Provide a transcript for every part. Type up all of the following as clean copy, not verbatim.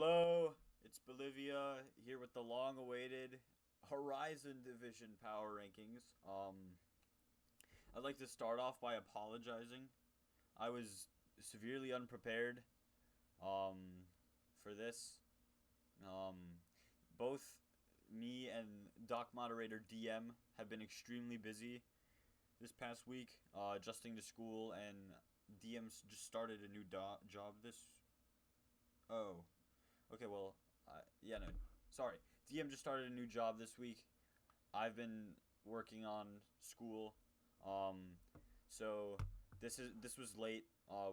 Hello, it's Bolivia here with the long-awaited Horizon Division power rankings. I'd like to start off by apologizing. I was severely unprepared for this. Um, Both me and Doc Moderator DM have been extremely busy this past week, adjusting to school, and DM's just started a new job this. Oh. Okay, well, yeah, no, sorry. DM just started a new job this week. I've been working on school, um, so this was late.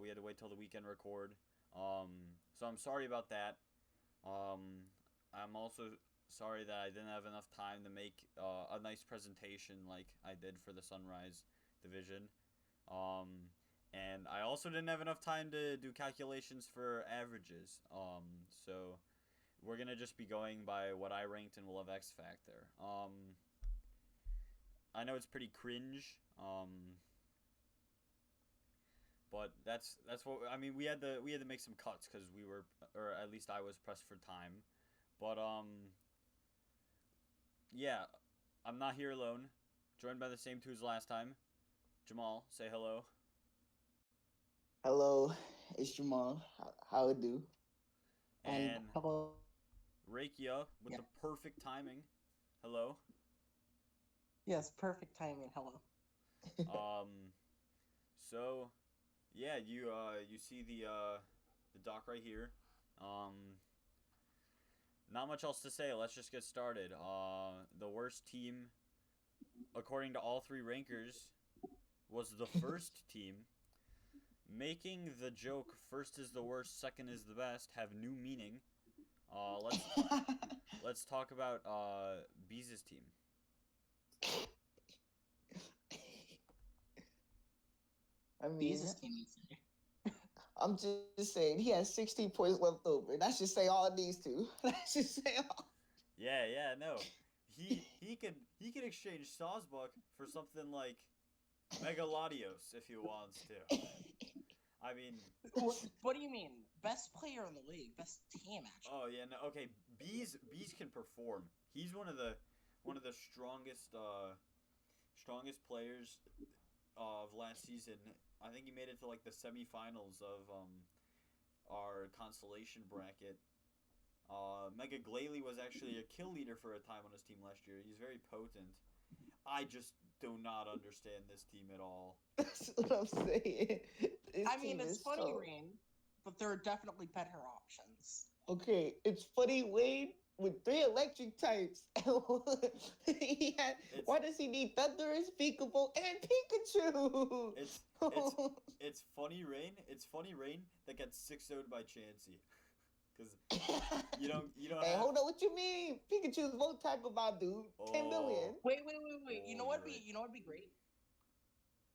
We had to wait till the weekend to record. So I'm sorry about that. Um, I'm also sorry that I didn't have enough time to make a nice presentation like I did for the Sunrise division. Um, and I also didn't have enough time to do calculations for averages. So we're gonna just be going by what I ranked and we'll have X Factor. I know it's pretty cringe. But that's what I mean. We had to make some cuts because we were, or at least I was pressed for time. But yeah, I'm not here alone. Joined by the same two as last time. Jamal, say hello. Hello, it's Jamal. How it do? And And hello. Rakia with Yeah. the perfect timing. Hello. Yes, perfect timing. Hello. Um. So, yeah, you see the doc right here. Um. Not much else to say. Let's just get started. The worst team, according to all three rankers, was the first team. Making the joke "first is the worst, second is the best" have new meaning. Let's talk about Bees' team. I mean, Bees' team. I'm just saying he has 16 points left over. That should say all these two. That should say all. Yeah, no. He could exchange Sawsbuck for something like Megalodios if he wants to. I mean, What do you mean? Best player in the league, best team actually. oh yeah, no, okay. Bees can perform. He's one of the strongest players of last season. I think he made it to like the semifinals of our consolation bracket. Mega Glalie was actually a kill leader for a time on his team last year. He's very potent. I just do not understand this team at all. That's what I'm saying. This I mean, team it's is funny, so... Rain, but there are definitely better options. Okay, it's funny Wade with 3 electric types. It's Why does he need Thunder, Unspeakable, and Pikachu? it's funny rain. It's funny rain that gets 6-0'd by Chansey. Cause you don't Hey, have. hold on, what you mean? Pikachu's volt type about dude. 10 million. Wait. You know Oh, what'd you're be? right. You know what'd be great?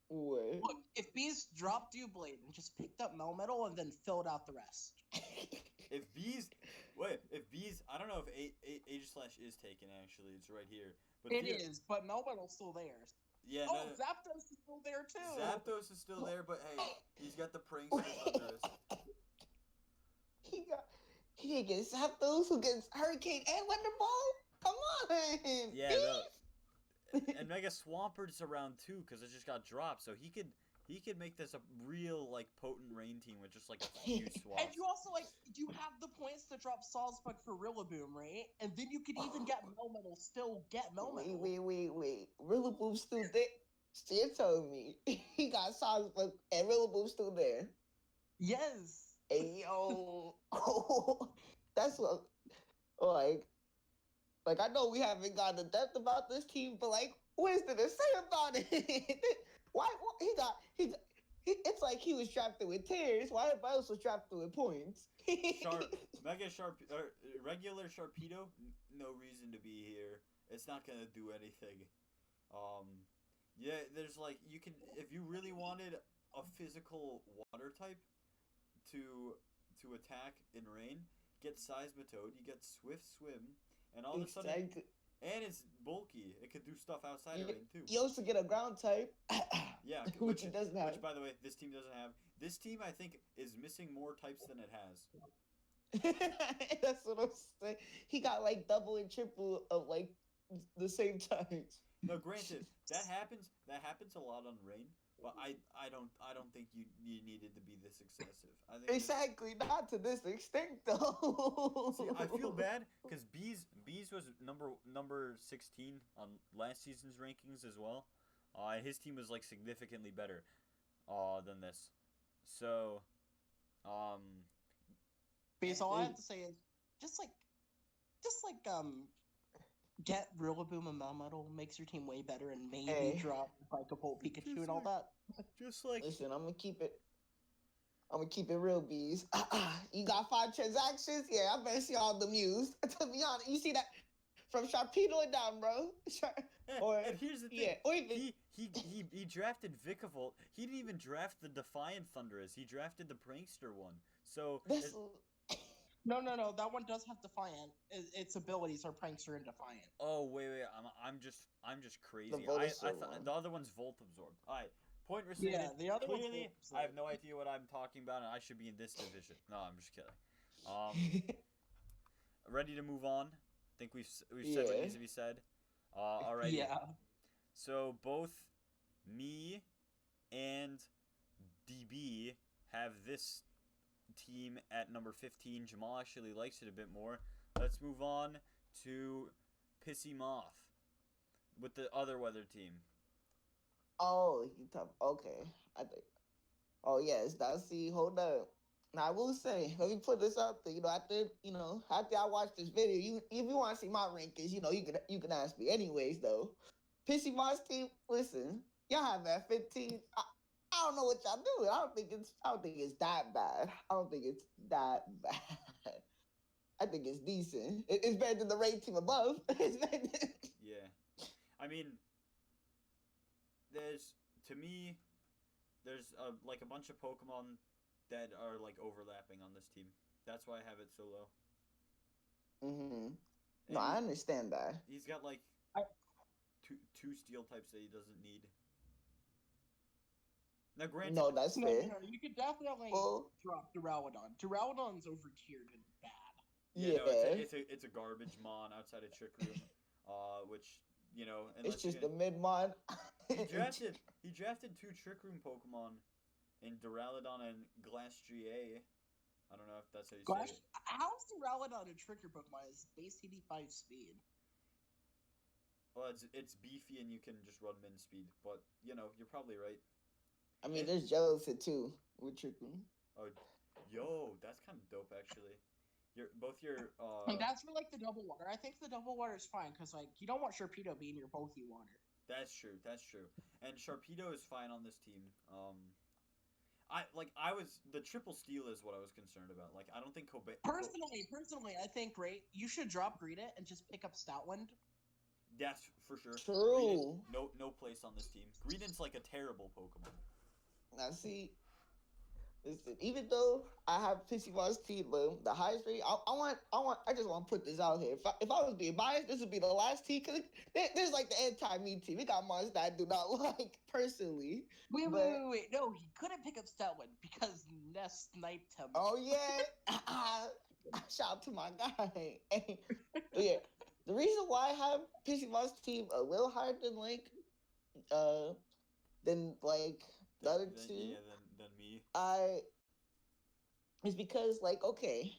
What? Look, if Bees dropped you Blade and just picked up Melmetal and then filled out the rest. If bees, I don't know if Age is taken. Actually, it's right here. But It is, but Melmetal's still there. Yeah, Oh, no, Zapdos is still there too. Zapdos is still there, but hey, he's got the prankster Thunderous. He gets Zapdos, who gets Hurricane and Wonderball? Come on! Yeah, no, and Mega Swamperd's around too because it just got dropped, so he could make this a real like potent rain team with just like a few swaps. And you also you have the points to drop Salzbuck for Rillaboom, right? And then you could even get Melmetal. Still get Melmetal. Wait. Rillaboom's still there? So you're telling me he got Sonic and Rillaboom's still there? Yes. Hey, yo. That's what, like, I know we haven't gotten in depth about this team, but like, what is there to say about it? Why it's like he was trapped with tears. Why everybody else was trapped with points? Regular Sharpedo, no reason to be here. It's not gonna do anything. Yeah, there's like you can if you really wanted a physical water type to attack in rain, get Seismitoad, you get Swift Swim, and all of a sudden, and it's bulky. It could do stuff outside of rain too. You also get a ground type. Yeah, which it doesn't have. Which, by the way, this team doesn't have. This team, I think, is missing more types than it has. That's what I'm saying. He got like double and triple of like the same times. No, granted, that happens. That happens a lot on Rain, but I don't think you needed to be this excessive. I think Exactly, not to this extent though. See, I feel bad because Bees was number 16 on last season's rankings as well. His team was like significantly better, than this. So, um, Because all I have to say is just like get Rillaboom and Melmetal makes your team way better, and maybe drop like a Volt Pikachu and all that. Just like listen, I'm gonna keep it real, Bees. You got 5 transactions? Yeah, I better see all the used. To be honest, you see that from Sharpedo and down, bro. And here's the thing. Yeah, or even he drafted Vikavolt. He didn't even draft the Defiant Thundurus. He drafted the Prankster one. So No. That one does have Defiant. Its abilities are Prankster and Defiant. Oh wait. I'm just crazy. I thought the other one's Volt Absorb. All right. Point received. Yeah, the other Clearly, one's I have no idea what I'm talking about, and I should be in this division. No, I'm just kidding. Ready to move on? I think we've said what needs to be said. Alrighty. Yeah. So both me and DB have this team at number 15. Jamal actually likes it a bit more. Let's move on to Pissy Moth with the other weather team. Oh, okay. I think. Oh yes, now see, hold up. Now I will say, let me put this out there. After I watch this video, if you want to see my rankings, you can ask me. Anyways, though, Pissy Moss team, listen, y'all have that 15. I don't know what y'all do. I don't think it's that bad. I don't think it's that bad. I think it's decent. It's better than the raid team above. Yeah, I mean, there's like a bunch of Pokemon that are like overlapping on this team. That's why I have it so low. No, I understand that. He's got like two steel types that he doesn't need. Now, granted, no, that's fair. No, you could definitely drop Duraludon. Duraludon's overtiered and bad. Yeah, it's a garbage mon outside of Trick Room, which it's just a mid mon. He drafted 2 Trick Room Pokemon in Duraludon and Glastrier. I don't know if that's how you say it. How's Duraludon a Trick Room Pokemon? It's base 85 speed. Well, it's beefy and you can just run min speed, but you're probably right. I mean, there's Jellicent too with Trick Room. Oh, yo, that's kind of dope actually. And that's for like the double water. I think the double water is fine because like you don't want Sharpedo being your bulky water. That's true. And Sharpedo is fine on this team. The triple steal is what I was concerned about. Like, I don't think Personally, I think you should drop Greedent and just pick up Stoutland. That's for sure. True. Greedent, no place on this team. Greedent's like a terrible Pokemon. Now see, listen, even though I have Pissy Moss team, the highest rate, I just want to put this out here. If I was being biased, this would be the last team because there's like the anti-me team. We got monsters that I do not like personally. Wait. No, he couldn't pick up Stoutland because Ness sniped him. Oh yeah, shout out to my guy. Yeah, the reason why I have Pissy Moss team a little higher than the other two. Yeah, than me. It's because okay,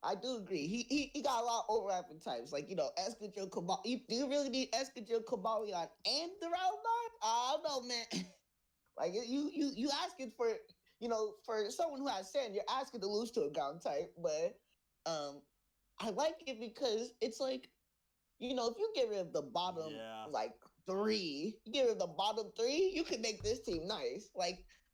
I do agree. He got a lot of overlapping types. Escadrille Cobalion. Do you really need Escadrille Cobalion and the Rowdon? I don't know, man. You asking for for someone who has sand, you're asking to lose to a ground type, but I like it because it's if you get rid of the bottom 3, you get rid of the bottom 3, you can make this team nice.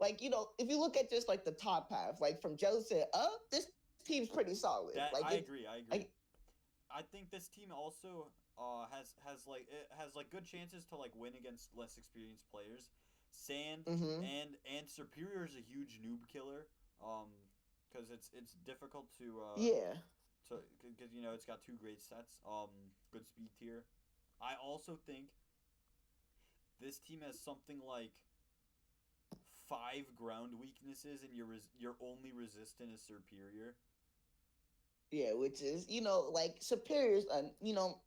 If you look at just the top half, from Joseph up, this team's pretty solid. I agree. I think this team also has good chances to win against less experienced players. Sand and Superior is a huge noob killer. Because it's difficult to because it's got 2 great sets. Good speed tier. I also think this team has something like 5 ground weaknesses, and your only resistant is Superior. Yeah, which is, like superiors are,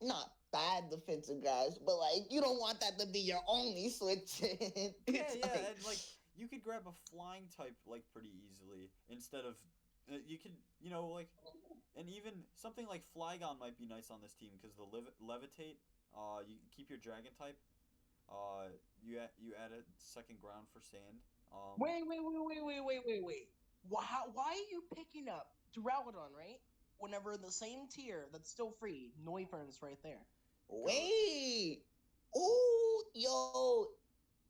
not bad defensive guys, but like you don't want that to be your only switch. Yeah, yeah, and like you could grab a flying type like pretty easily instead of you could like and even something like Flygon might be nice on this team because the levitate. You keep your dragon type. You add a second ground for sand. Wait. Why are you picking up Duraludon, right? Whenever in the same tier that's still free, Noivern's right there. Wait. Oh,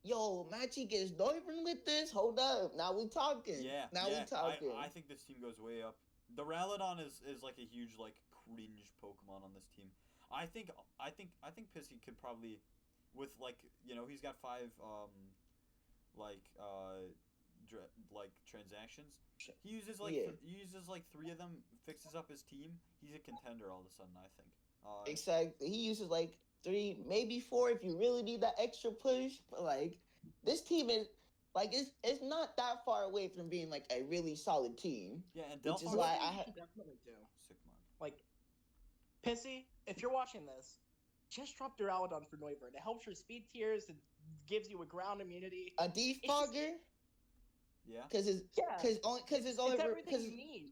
yo, Magic is Noivern with this. Hold up. Now we talking. Yeah, Now we talking. I think this team goes way up. The Duraludon is like a huge like cringe Pokemon on this team. I think Pissy could probably, with like he's got 5 like like transactions. He uses like he uses like 3 of them, fixes up his team. He's a contender all of a sudden. I think. Exactly. He uses like 3, maybe 4 if you really need that extra push. But like this team is like it's not that far away from being like a really solid team. Yeah, and which is why I definitely do. Sigmon. Like Pissy, if you're watching this, just drop Duraludon for Noivern. It helps your speed tiers. It gives you a ground immunity. A defogger. Yeah. Because it's only everything you need.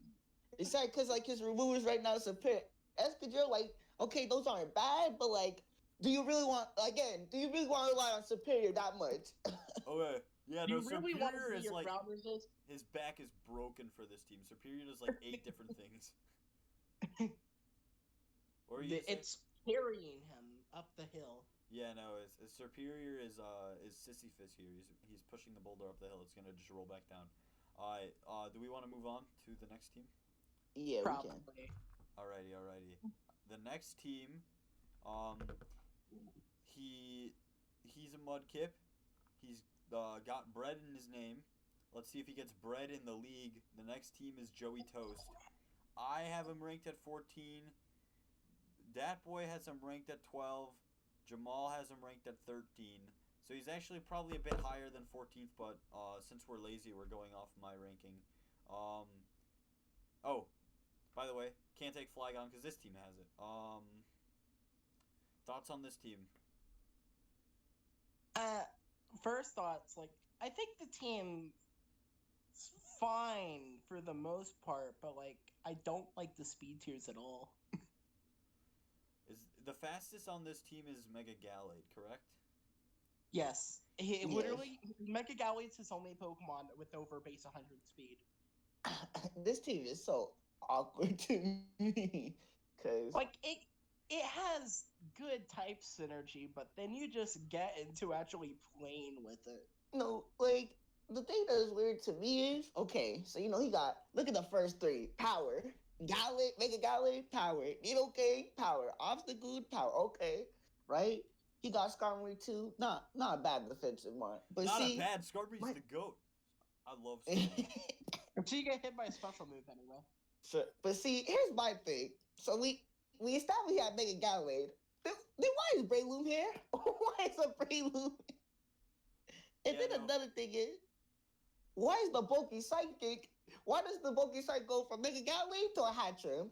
It's like because like his removers right now is a pit. Escadrille, like, okay, those aren't bad, but like, do you really want to rely on Superior that much? Okay. Yeah, you no, really Superior is your like ground resist? his back is broken for this team. Superior does like 8 different things. Or it's carrying him up the hill. Yeah, no, his Superior is Sisyphus here. He's pushing the boulder up the hill. It's gonna just roll back down. Alright, do we want to move on to the next team? Yeah, probably. We can. Alrighty. The next team, he's a Mudkip. He's got bread in his name. Let's see if he gets bread in the league. The next team is Joey Toast. I have him ranked at 14. DatBoi has him ranked at 12. Jamal has him ranked at 13. So he's actually probably a bit higher than 14th, but since we're lazy, we're going off my ranking. Oh, by the way, can't take Flygon because this team has it. Thoughts on this team? First thoughts, like, I think the team's fine for the most part, but like, I don't like the speed tiers at all. Is the fastest on this team is MegaGallade, correct? Yes. Literally, MegaGallade's his only Pokemon with over base 100 speed. This team is so awkward to me. Cause like, it has good type synergy, but then you just get into actually playing with it. No, like, the thing that is weird to me is, okay, so he got, look at the first 3. Power. Gallade, MegaGallade, power. Nidoking, power. Obstacle, power. Okay, right? He got Skarmory too. Not a bad defensive one. But not see, a bad. Skarmory's the GOAT. I love Skarmory. So you get hit by a special move anyway. Sure. But see, here's my thing. So we established we have MegaGallade. Then why is Breloom here? Why is a Breloom? And then another thing is, why is the bulky psychic? Why does the bulky psychic go from MegaGallade to a Hatchrim?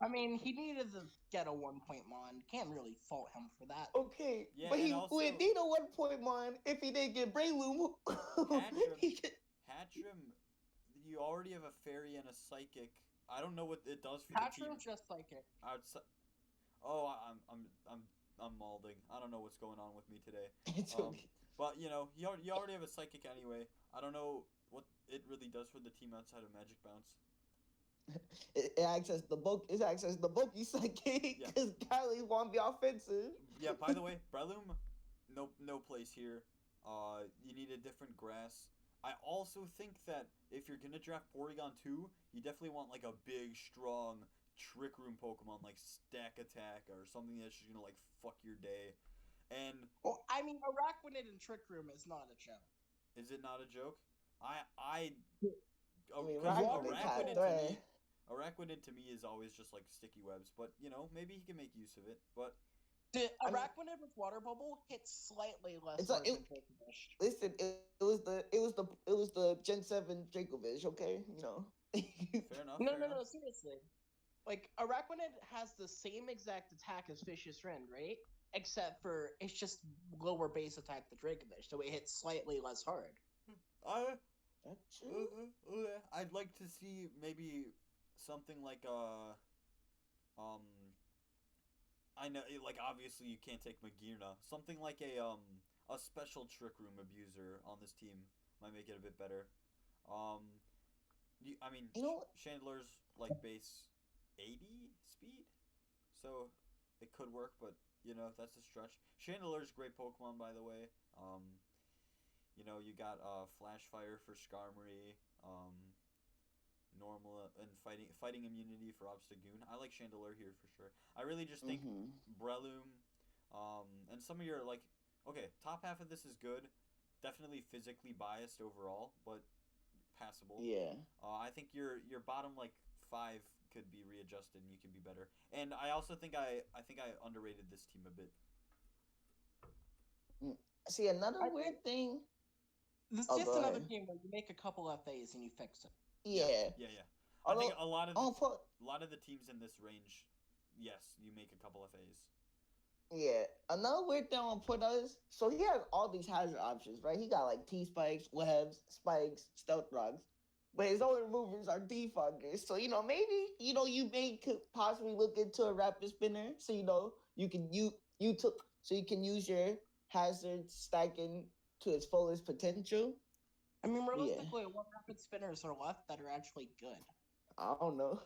I mean, he needed to get a 1-point mon. Can't really fault him for that. Okay, yeah, but he also, would need a 1-point mon if he didn't get Breloom. Hatchrim, you already have a fairy and a psychic. I don't know what it does for the team. Hatchrim's just psychic. Oh, I'm malding. I don't know what's going on with me today. It's okay. But you already have a psychic anyway. I don't know what it really does for the team outside of Magic Bounce. It access the bulky psychic because Gallade won't be offensive. Yeah. By the way, Breloom, no place here. You need a different grass. I also think that if you're gonna draft Porygon 2, you definitely want like a big, strong Trick Room Pokemon like Stack Attack or something that's just gonna like fuck your day. And well, I mean, Araquanid and Trick Room is not a joke. Is it not a joke? Araquanid to me is always just like sticky webs, but maybe he can make use of it. But The I mean- Araquanid with Water Bubble hits slightly less It's a- hard it- than Dracovish. Listen, it was the Gen 7 Dracovish, okay? You know. Fair enough. No, fair no, enough. no, seriously. Like, Araquanid has the same exact attack as Vicious Rend, right? Except for it's just lower base attack than Dracovish, so it hits slightly less hard. That's true. I'd like to see maybe something like I know, like, obviously you can't take Magirna. Something like a special Trick Room abuser on this team might make it a bit better. I mean, You know what? Chandler's like base 80 speed, so it could work, but you know that's a stretch. Chandeler's great Pokemon, by the way. You know, you got Flash Fire for Skarmory, normal and fighting immunity for Obstagoon. I like Chandelure here for sure. I really just think Breloom, and some of your like, okay, top half of this is good. Definitely physically biased overall, but passable. Yeah. I think your bottom like 5 could be readjusted and you can be better. And I also think I underrated this team a bit. See, another weird thing. This is Oh, just go another ahead. game where you make a couple FAs and you fix it. Yeah. Yeah. I think a lot of Although, the teams in this range, yes, you make a couple of A's. yeah. Another weird thing I'll put is, so he has all these hazard options, right? He got like T-Spikes, Webs, Spikes, Stealth Rocks. But his only movers are defoggers. So, you know, maybe, you know, could possibly look into a rapid spinner. So, you know, you can use your hazard stacking to its fullest potential. I mean, realistically, what rapid spinners are left that are actually good? I don't know.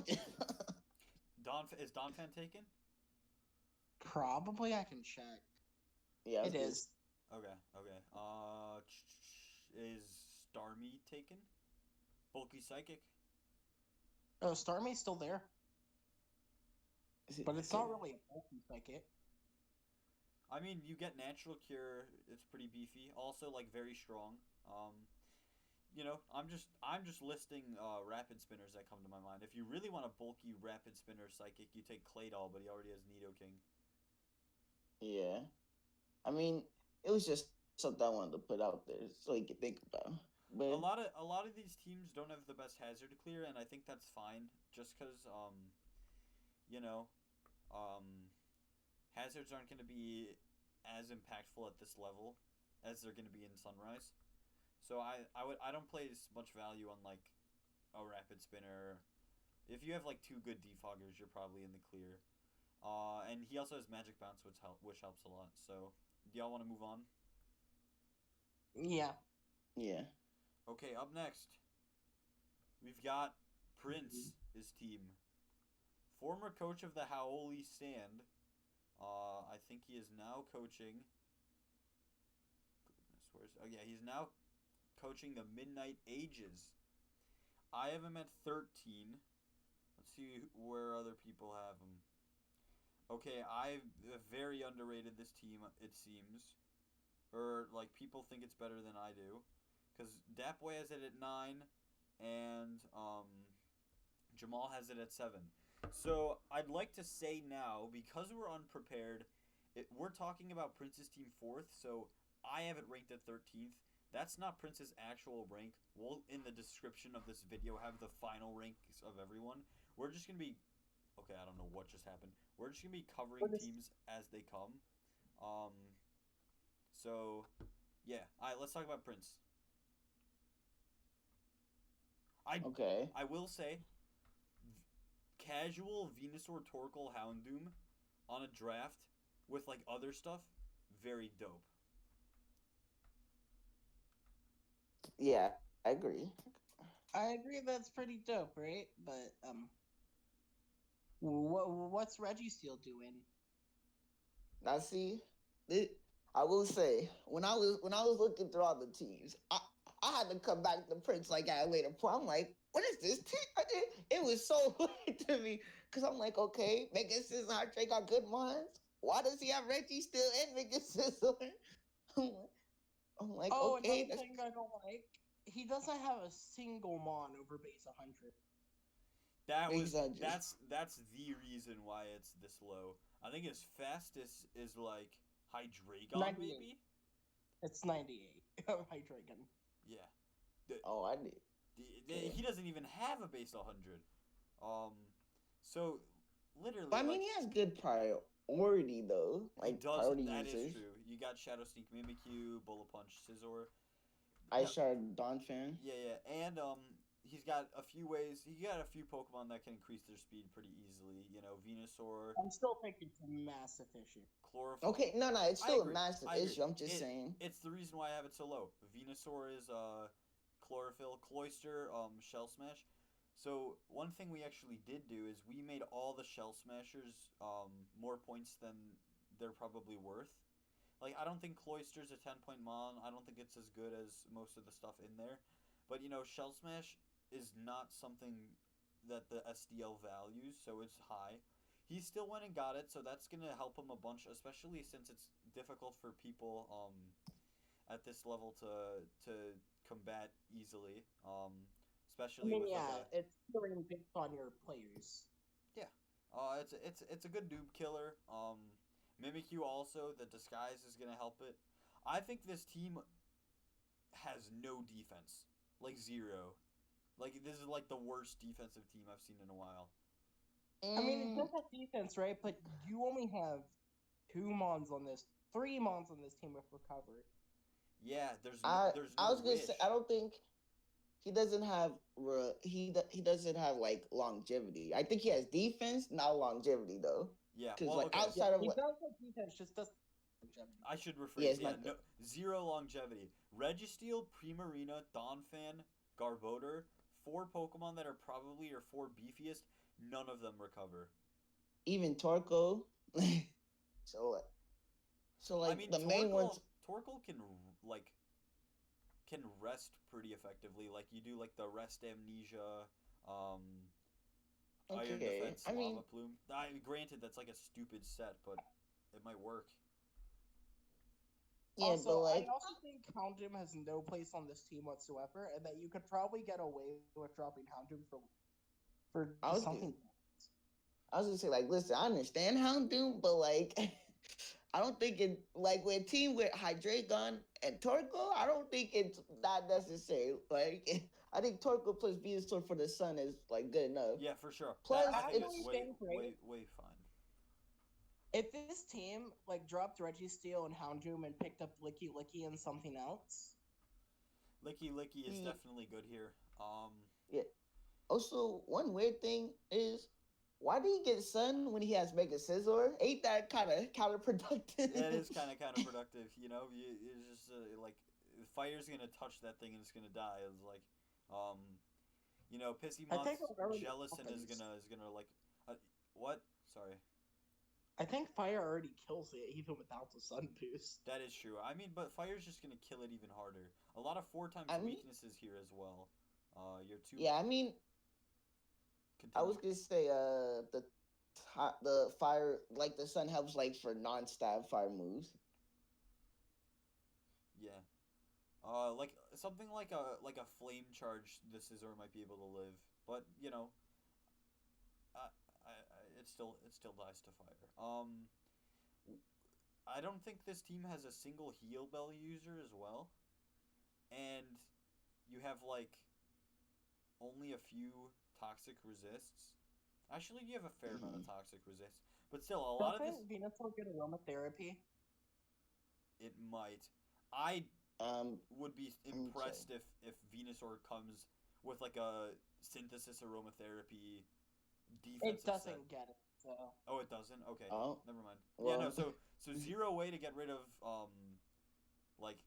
Is Donphan taken? Probably, I can check. Yeah, It is. Okay. Is Starmie taken? Bulky Psychic? Oh, Starmie's still there. But it's not really a bulky psychic. I mean, you get Natural Cure. It's pretty beefy. Also, like, very strong. You know, I'm just listing rapid spinners that come to my mind. If you really want a bulky rapid spinner psychic, you take Claydol, but he already has Nidoking. Yeah. I mean, it was just something I wanted to put out there so you could think about. But A lot of these teams don't have the best hazard clear, and I think that's fine. Just because you know, hazards aren't going to be as impactful at this level as they're going to be in Sunrise. So I don't place much value on like a rapid spinner. If you have like 2 good defoggers, you're probably in the clear. And he also has Magic Bounce, which helps a lot. So do y'all want to move on? Yeah. yeah. Okay, up next, we've got Prince, his team. Former coach of the Howley Stand. I think he is now coaching. Goodness, he's now coaching the Midnight Ages. I have him at 13. Let's see where other people have him. Okay, I very underrated this team, it seems. Or, like, people think it's better than I do. Because DAPWay has it at 9, and Jamal has it at 7. So, I'd like to say now, because we're unprepared, we're talking about Prince's team 4th, so I have it ranked at 13th. That's not Prince's actual rank. We'll, in the description of this video, have the final ranks of everyone. We're just going to be... Okay, I don't know what just happened. We're just going to be covering teams as they come. So, yeah. All right, let's talk about Prince. Okay. I will say, casual Venusaur Torkoal Houndoom on a draft with, like, other stuff, very dope. Yeah, I agree. I agree that's pretty dope, right? But, what's Registeel doing? Now, see, I will say when I was looking through all the teams, I had to come back to Prince like at a later point. I'm like, what is this team? It was so weird to me because I'm like, okay, Mega Scissor Heartbreak got good minds. Why does he have Registeel and Mega Scissor? I'm like, okay. Another thing I don't like, he doesn't have a single Mon over base 100. That's the reason why it's this low. I think its fastest is like Hydreigon, 98. maybe. It's 98. Hydreigon. Yeah. Oh, I did. He doesn't even have a base 100. So literally. But I mean, he has good priority though. Like priority that users. is true. You got Shadow Sneak, Mimikyu, Bullet Punch, Scizor. Ice Shard, Donphan. Yeah, and he's got a few ways. He got a few Pokemon that can increase their speed pretty easily. You know, Venusaur. I'm still thinking it's a massive issue. Chlorophyll. Okay, no, it's still a massive issue. I'm just saying. It's the reason why I have it so low. Venusaur is Chlorophyll, Cloyster, Shell Smash. So one thing we actually did do is we made all the Shell Smashers more points than they're probably worth. Like, I don't think Cloyster's a 10-point mon. I don't think it's as good as most of the stuff in there. But, you know, Shell Smash is not something that the SDL values, so it's high. He still went and got it, so that's going to help him a bunch, especially since it's difficult for people at this level to combat easily. Especially with it's killing based on your players. Yeah. It's a good noob killer. Mimikyu also, the disguise is going to help it. I think this team has no defense. Like, zero. Like, this is like the worst defensive team I've seen in a while. I mean, it does have defense, right? But you only have 3 mons on this team with recovery. Yeah, there's no I was gonna wish. say, I don't think he doesn't have he doesn't have like longevity. I think he has defense, not longevity though. Yeah, because well, like okay. outside of he does have defense, just doesn't have longevity. I should rephrase. Yeah, No, zero longevity. Registeel, Primarina, Donphan, Garbodor, 4 Pokemon that are probably your 4 beefiest. None of them recover. Even Torkoal. so like I mean, the main ones. Torkoal can rest pretty effectively. Like you do like the rest amnesia, Iron Defense, Lava Plume. Granted, that's like a stupid set, but it might work. Yeah, also, but like I also think Houndoom has no place on this team whatsoever, and that you could probably get away with dropping Houndoom for something. I was gonna say, like, listen, I understand Houndoom, but like, I don't think it like with a team with Hydreigon and Torkoal, I don't think it's that necessary. Like, I think Torkoal plus Venusaur for the Sun is like good enough. Yeah, for sure. Plus, I think it's it's way fine. If this team like dropped Registeel and Houndoom and picked up Licky Licky and something else, Licky Licky is definitely good here. Yeah. Also, one weird thing is, why did he get Sun when he has Mega Scizor? Ain't that kind of counterproductive? Yeah, it is kind of counterproductive. You know, it's just like the fire's gonna touch that thing and it's gonna die. It's like, you know, Pissy Moth's jealous and is gonna like, what? Sorry. I think fire already kills it even without the sun boost. That is true. I mean, but fire's just gonna kill it even harder. A lot of 4 times weaknesses here as well. Your 2. Yeah, I mean, continue. I was gonna say the fire, like the sun helps like for non-stab fire moves. Yeah. Like something like a flame charge, the Scizor might be able to live, but you know, it still dies to fire. I don't think this team has a single heal bell user as well, and you have like only a few toxic resists. Actually, you have a fair amount of toxic resists, but still a lot of this. Venusaur get aromatherapy? It might. I would be impressed if Venusaur comes with like a synthesis aromatherapy defensive It doesn't set. get it. So. Oh, it doesn't? Okay. Oh. Never mind. Well. Yeah, no, so zero way to get rid of like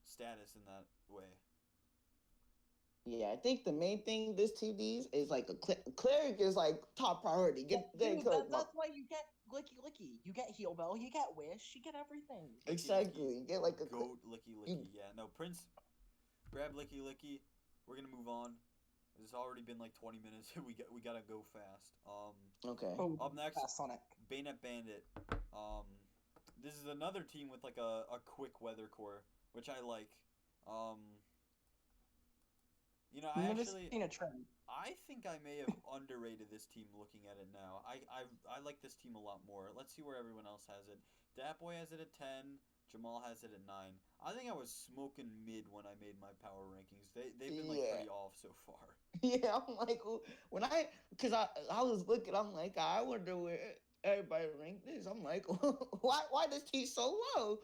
status in that way. Yeah, I think the main thing this team needs is like a cleric is like top priority. That's why you get Licky Licky. You get Heal Bell, you get Wish, you get everything. Exactly. You get like a goat Licky Licky. Yeah, no, Prince, grab Licky Licky. We're gonna move on. It's already been like 20 minutes. we gotta go fast. Okay. Up next, Sonic. BanetteBandit. This is another team with like a quick weather core, which I like. You know, I I think I may have underrated this team looking at it now. I like this team a lot more. Let's see where everyone else has it. Datboy has it at 10. Jamal has it at 9. I think I was smoking mid when I made my power rankings. They've been like Yeah. pretty off so far. Yeah, I'm like, when cause I was looking, I'm like, I wonder where everybody ranked this. I'm like, why this team so low?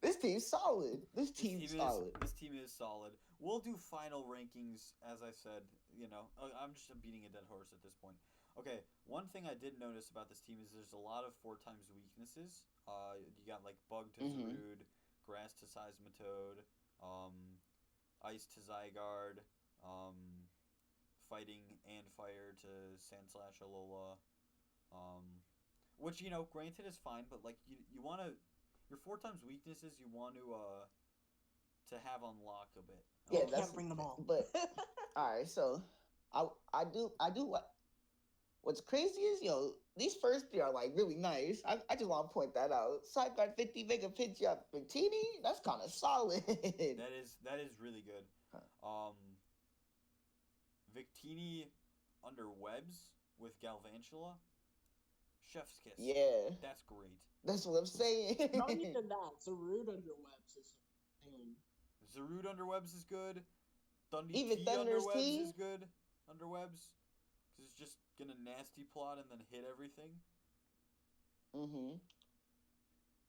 This team's solid. This team's solid. This team is solid. We'll do final rankings, as I said. You know, I'm just beating a dead horse at this point. Okay, one thing I did notice about this team is there's a lot of 4x weaknesses. You got like Bug to Zarude, Grass to Seismitoad, Ice to Zygarde, Fighting and Fire to Sandslash Alola, which, you know, granted is fine, but like you want to, your 4x weaknesses you want to have unlock a bit. Yeah, Can't bring them all. But all right, so I do what. What's crazy is, these first three are like really nice. I just want to point that out. Sideguard 50 Mega Pidgeot Victini, that's kind of solid. That is really good. Victini under webs with Galvantula, chef's kiss. Yeah, That's great. that's what I'm saying. Not even that. Zarude under webs is insane. Zarude under webs is good. Thundy Even T Thunder's under webs T? is good. Under webs, because it's just gonna nasty plot and then hit everything.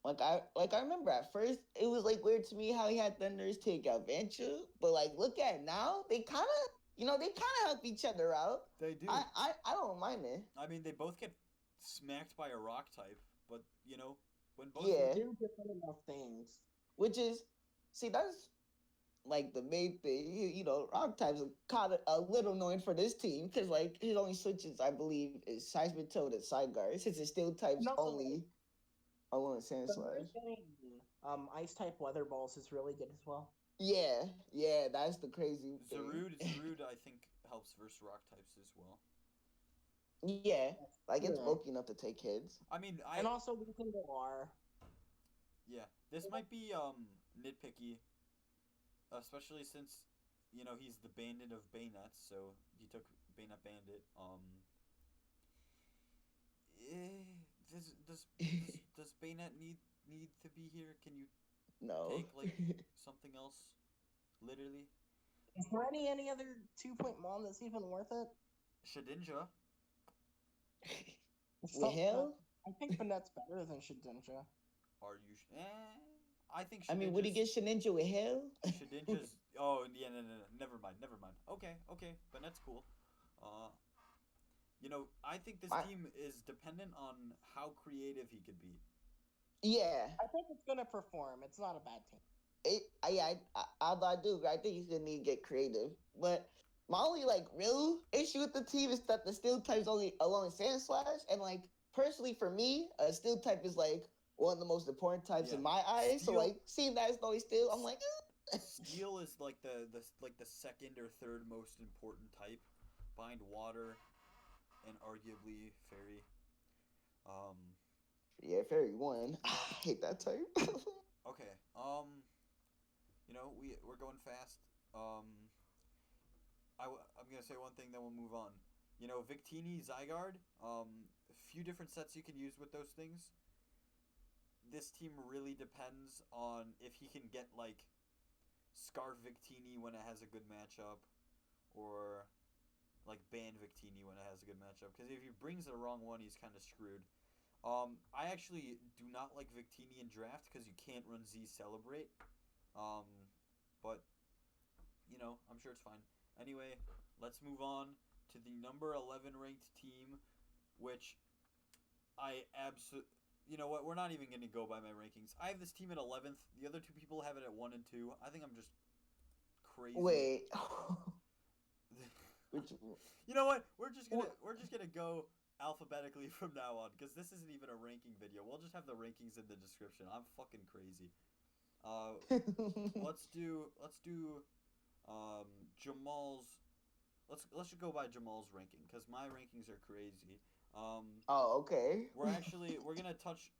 Like I remember at first it was like weird to me how he had Thunders take Galvantula, but like look at it now, they kind of help each other out. They do. I don't mind it. I mean, they both get smacked by a rock type, but when both Yeah. They do different enough things. Which is, see, that's like the main thing. Rock types are kind of a little annoying for this team because like his only switches, I believe, is Seismitoad and Zygarde. Since it's still types only alone Sandslash. Ice type weather balls is really good as well. Yeah, that's the crazy thing. Zarude, I think, helps versus rock types as well. Yeah, like it's Yeah. bulky enough to take hits. I mean, And also we can go R. Yeah, this might be nitpicky, especially since he's the bandit of Banets, so he took BanetteBandit. Does Banet need to be here? Can you No. take like something else? Literally, Is there any other 2-point mom that's even worth it? Shedinja. With hell? I think Banette's better than Shedinja. Are you? I think. I mean, would he get Shedinja with hell? Shedinja's. Oh yeah, no. Never mind. Okay, but that's cool. I think this team is dependent on how creative he could be. Yeah. I think it's gonna perform. It's not a bad team. I do. I think he's gonna need to get creative. But my only real issue with the team is that the steel type's only alone Sandslash, and personally for me, steel type is one of the most important types in my eyes. Steel, so seeing that it's always steel, I'm like. Steel is the second or third most important type, behind water, and arguably fairy. Yeah, fairy 1. I hate that type. Okay. We're going fast. I'm gonna say one thing, then we'll move on. Victini Zygarde. A few different sets you can use with those things. This team really depends on if he can get Scarf Victini when it has a good matchup, or ban Victini when it has a good matchup. Because if he brings the wrong one, he's kind of screwed. I actually do not like Victini in draft because you can't run Z Celebrate. But I'm sure it's fine. Anyway, let's move on to the number 11 ranked team, which I absolutely. You know what? We're not even going to go by my rankings. I have this team at 11th. The other two people have it at 1 and 2. I think I'm just crazy. Wait. You know what? We're just gonna go alphabetically from now on because this isn't even a ranking video. We'll just have the rankings in the description. I'm fucking crazy. Let's do Jamal's. Let's just go by Jamal's ranking because my rankings are crazy. Okay. We're gonna touch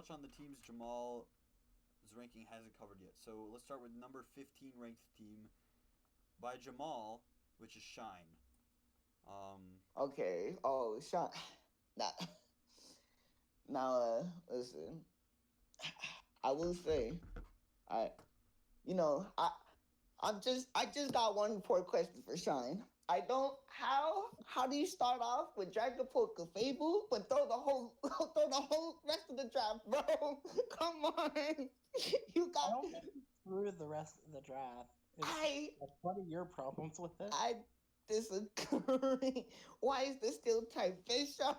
on the teams Jamal's ranking hasn't covered yet. So let's start with number 15 ranked team by Jamal, which is Shine. Okay. Oh, Sean. Now, listen. I will say, I, I just got one poor question for Sean. I don't how do you start off with Dragapult Clefable but throw the whole rest of the draft, bro? Come on. You I got don't think he threw the rest of the draft. What are your problems with it? I disagree. Why is this still type Fisher?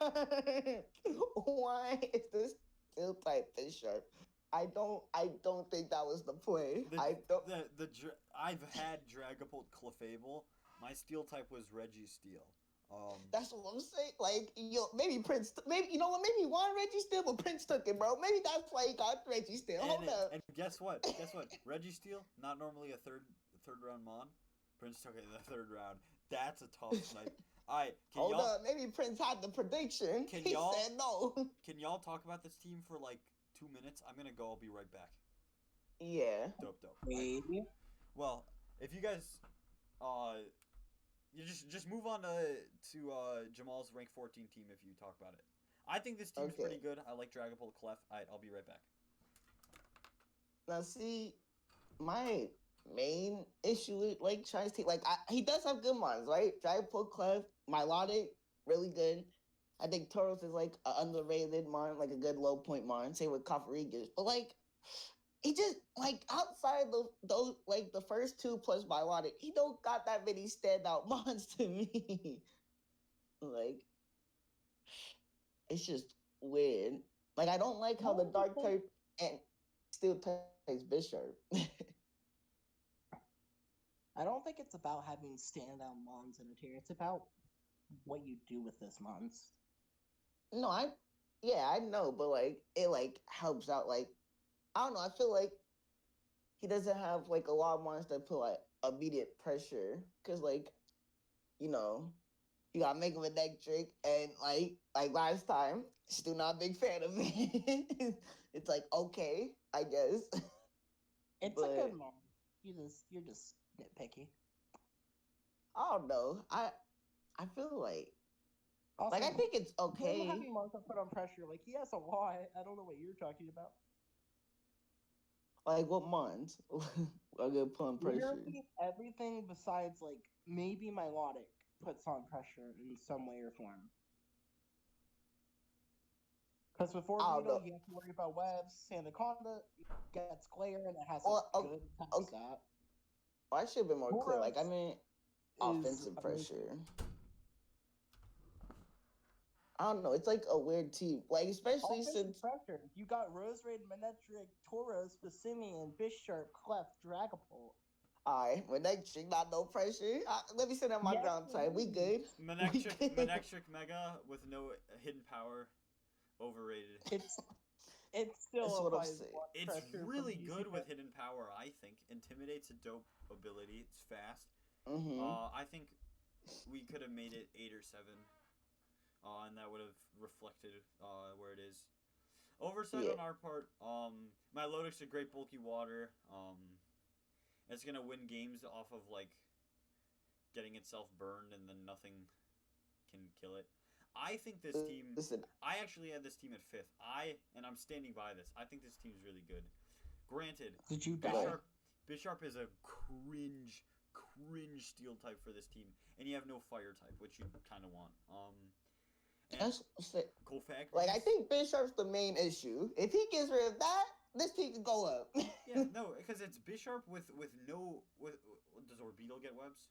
Why is this still type Fisher? I don't think that was the play. I've had Dragapult Clefable. My steel type was Registeel. That's what I'm saying. Like, maybe Prince, maybe you know what? Maybe he wanted Registeel, but Prince took it, bro. Maybe that's why he got Registeel. Hold up. And guess what? Registeel, not normally a third round mon. Prince took it in the 3rd round. That's a tough snipe. Alright, hold up. Maybe Prince had the prediction. He said no. Can y'all talk about this team for like 2 minutes? I'm gonna go. I'll be right back. Yeah. Dope. Maybe. Well, if you guys, you just move on to Jamal's rank 14 team if you talk about it. I think this team's pretty good. I like Dragapult Clef. I'll be right back. Now see, my main issue with like Shine's team, like he does have good mons, right? Dragapult Clef, Milotic, really good. I think Tauros is like an underrated mon, like a good low point mon. Same with Kafarigas, but like he just like outside those like the first 2 plus Milotic, he don't got that many standout mons to me. Like it's just weird. Like I don't like how the dark type and steel type is Bishop. I don't think it's about having standout mons in a tier. It's about what you do with this mons. No, I know, but like it like helps out. Like I don't know. I feel like he doesn't have like a lot of mons that put like immediate pressure because like you got Mega Electric and like last time, still not a big fan of it. It's like okay, I guess. It's a good mon. You're just nitpicky. I don't know. I feel like Also, I think it's okay. Having mons put on pressure, like he has a lot. I don't know what you're talking about. Like what mons? I get put on pressure. Literally everything besides like maybe Milotic puts on pressure in some way or form. Because before Beetle, you have to worry about webs. Sandaconda gets glare and it has a good attack stat. Oh, I should have been more clear. Like, I mean, offensive pressure. I don't know. It's like a weird team. Like, especially since pressure. You got Roserade, Manectric, Tauros, Passimian, Bisharp, Clef, Dragapult. Alright, Manectric, not no pressure. Let me sit on my ground type. We good. Manectric Mega with no hidden power. Overrated. It's still it's really good with hidden power, I think. Intimidate's a dope ability. It's fast. Mm-hmm. I think we could have made it 8 or 7. And that would have reflected where it is. Oversight on our part. Milotic's a great bulky water. It's gonna win games off of like getting itself burned and then nothing can kill it. I think this team. Listen, I actually had this team at 5th. I'm standing by this. I think this team's really good. Granted, did you die? Bisharp is a cringe steel type for this team, and you have no fire type, which you kind of want. Like I think Bisharp's the main issue. If he gets rid of that, this team can go up. Yeah, no, because it's Bisharp with no. Does Orbeetle get webs?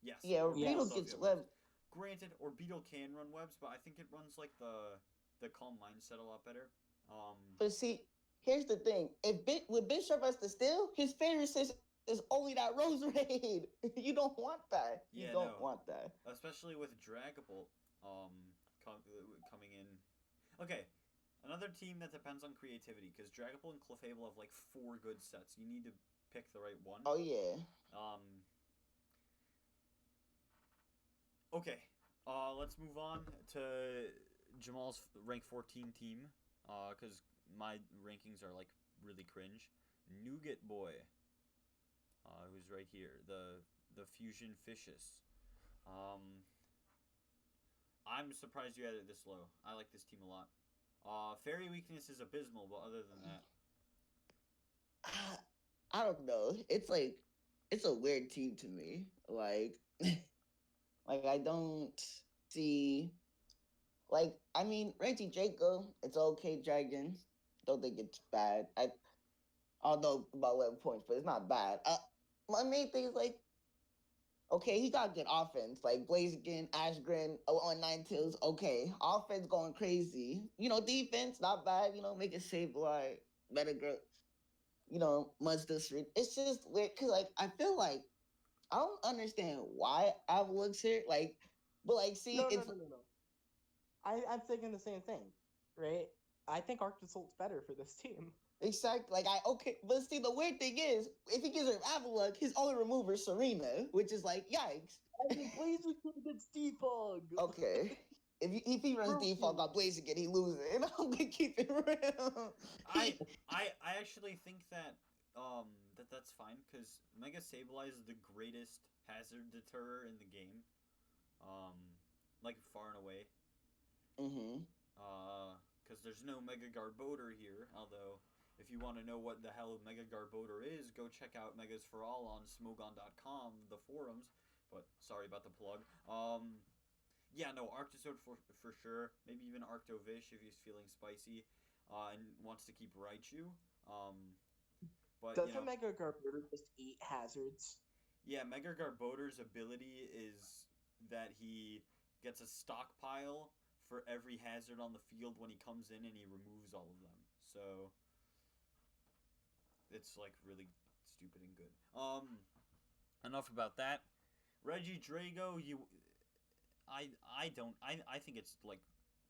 Yes. Yeah, Orbeetle gets webs. Granted, Orbeetle can run webs, but I think it runs like the Calm Mindset a lot better. But see, here's the thing: with Bisharp as the steal, his favorite system is only that Roserade. You don't want that. You don't want that. Especially with Dragapult coming in. Okay, another team that depends on creativity because Dragapult and Clefable have like 4 good sets. You need to pick the right one. Oh yeah. Okay, let's move on to Jamal's rank 14 team, because my rankings are like really cringe. Noogetboi, who's right here, the Fusion Fishes. I'm surprised you had it this low. I like this team a lot. Fairy weakness is abysmal, but other than that, I don't know. It's like it's a weird team to me. Like like I don't see I mean Reggie Draco, it's okay dragon. Don't think it's bad. I don't know about 11 points, but it's not bad. My main thing is like okay, he got good offense. Like Blaziken, Ashgren, on Nine Tails, okay. Offense going crazy. Defense, not bad, make it Sableye, better girl, Mudsta Street. It's just weird because like I feel like I don't understand why Avalok's here. But see, No, no, it's no, no, no. I'm thinking the same thing, right? I think Arctosalt's better for this team. exactly okay. But see, the weird thing is, if he gives her Avalok, his only remover is Serena, which is like yikes. I mean, Blaziken against Defog. Okay. If he runs default on Blaziken, he loses. I'm gonna keep it real. I actually think that that's fine because Mega Sableye is the greatest hazard deterrer in the game, like far and away. Because there's no Mega Garboder here. Although, if you want to know what the hell Mega Garboder is, go check out Megas for All on Smogon.com, the forums. But sorry about the plug. Yeah, no, Arctozoid for sure. Maybe even Arctovish if he's feeling spicy, and wants to keep Raichu. But doesn't Mega Garboder just eat hazards? Yeah, Mega Garboder's ability is that he gets a stockpile for every hazard on the field when he comes in, and he removes all of them. So it's like really stupid and good. Enough about that. Reggie Drago, I think it's like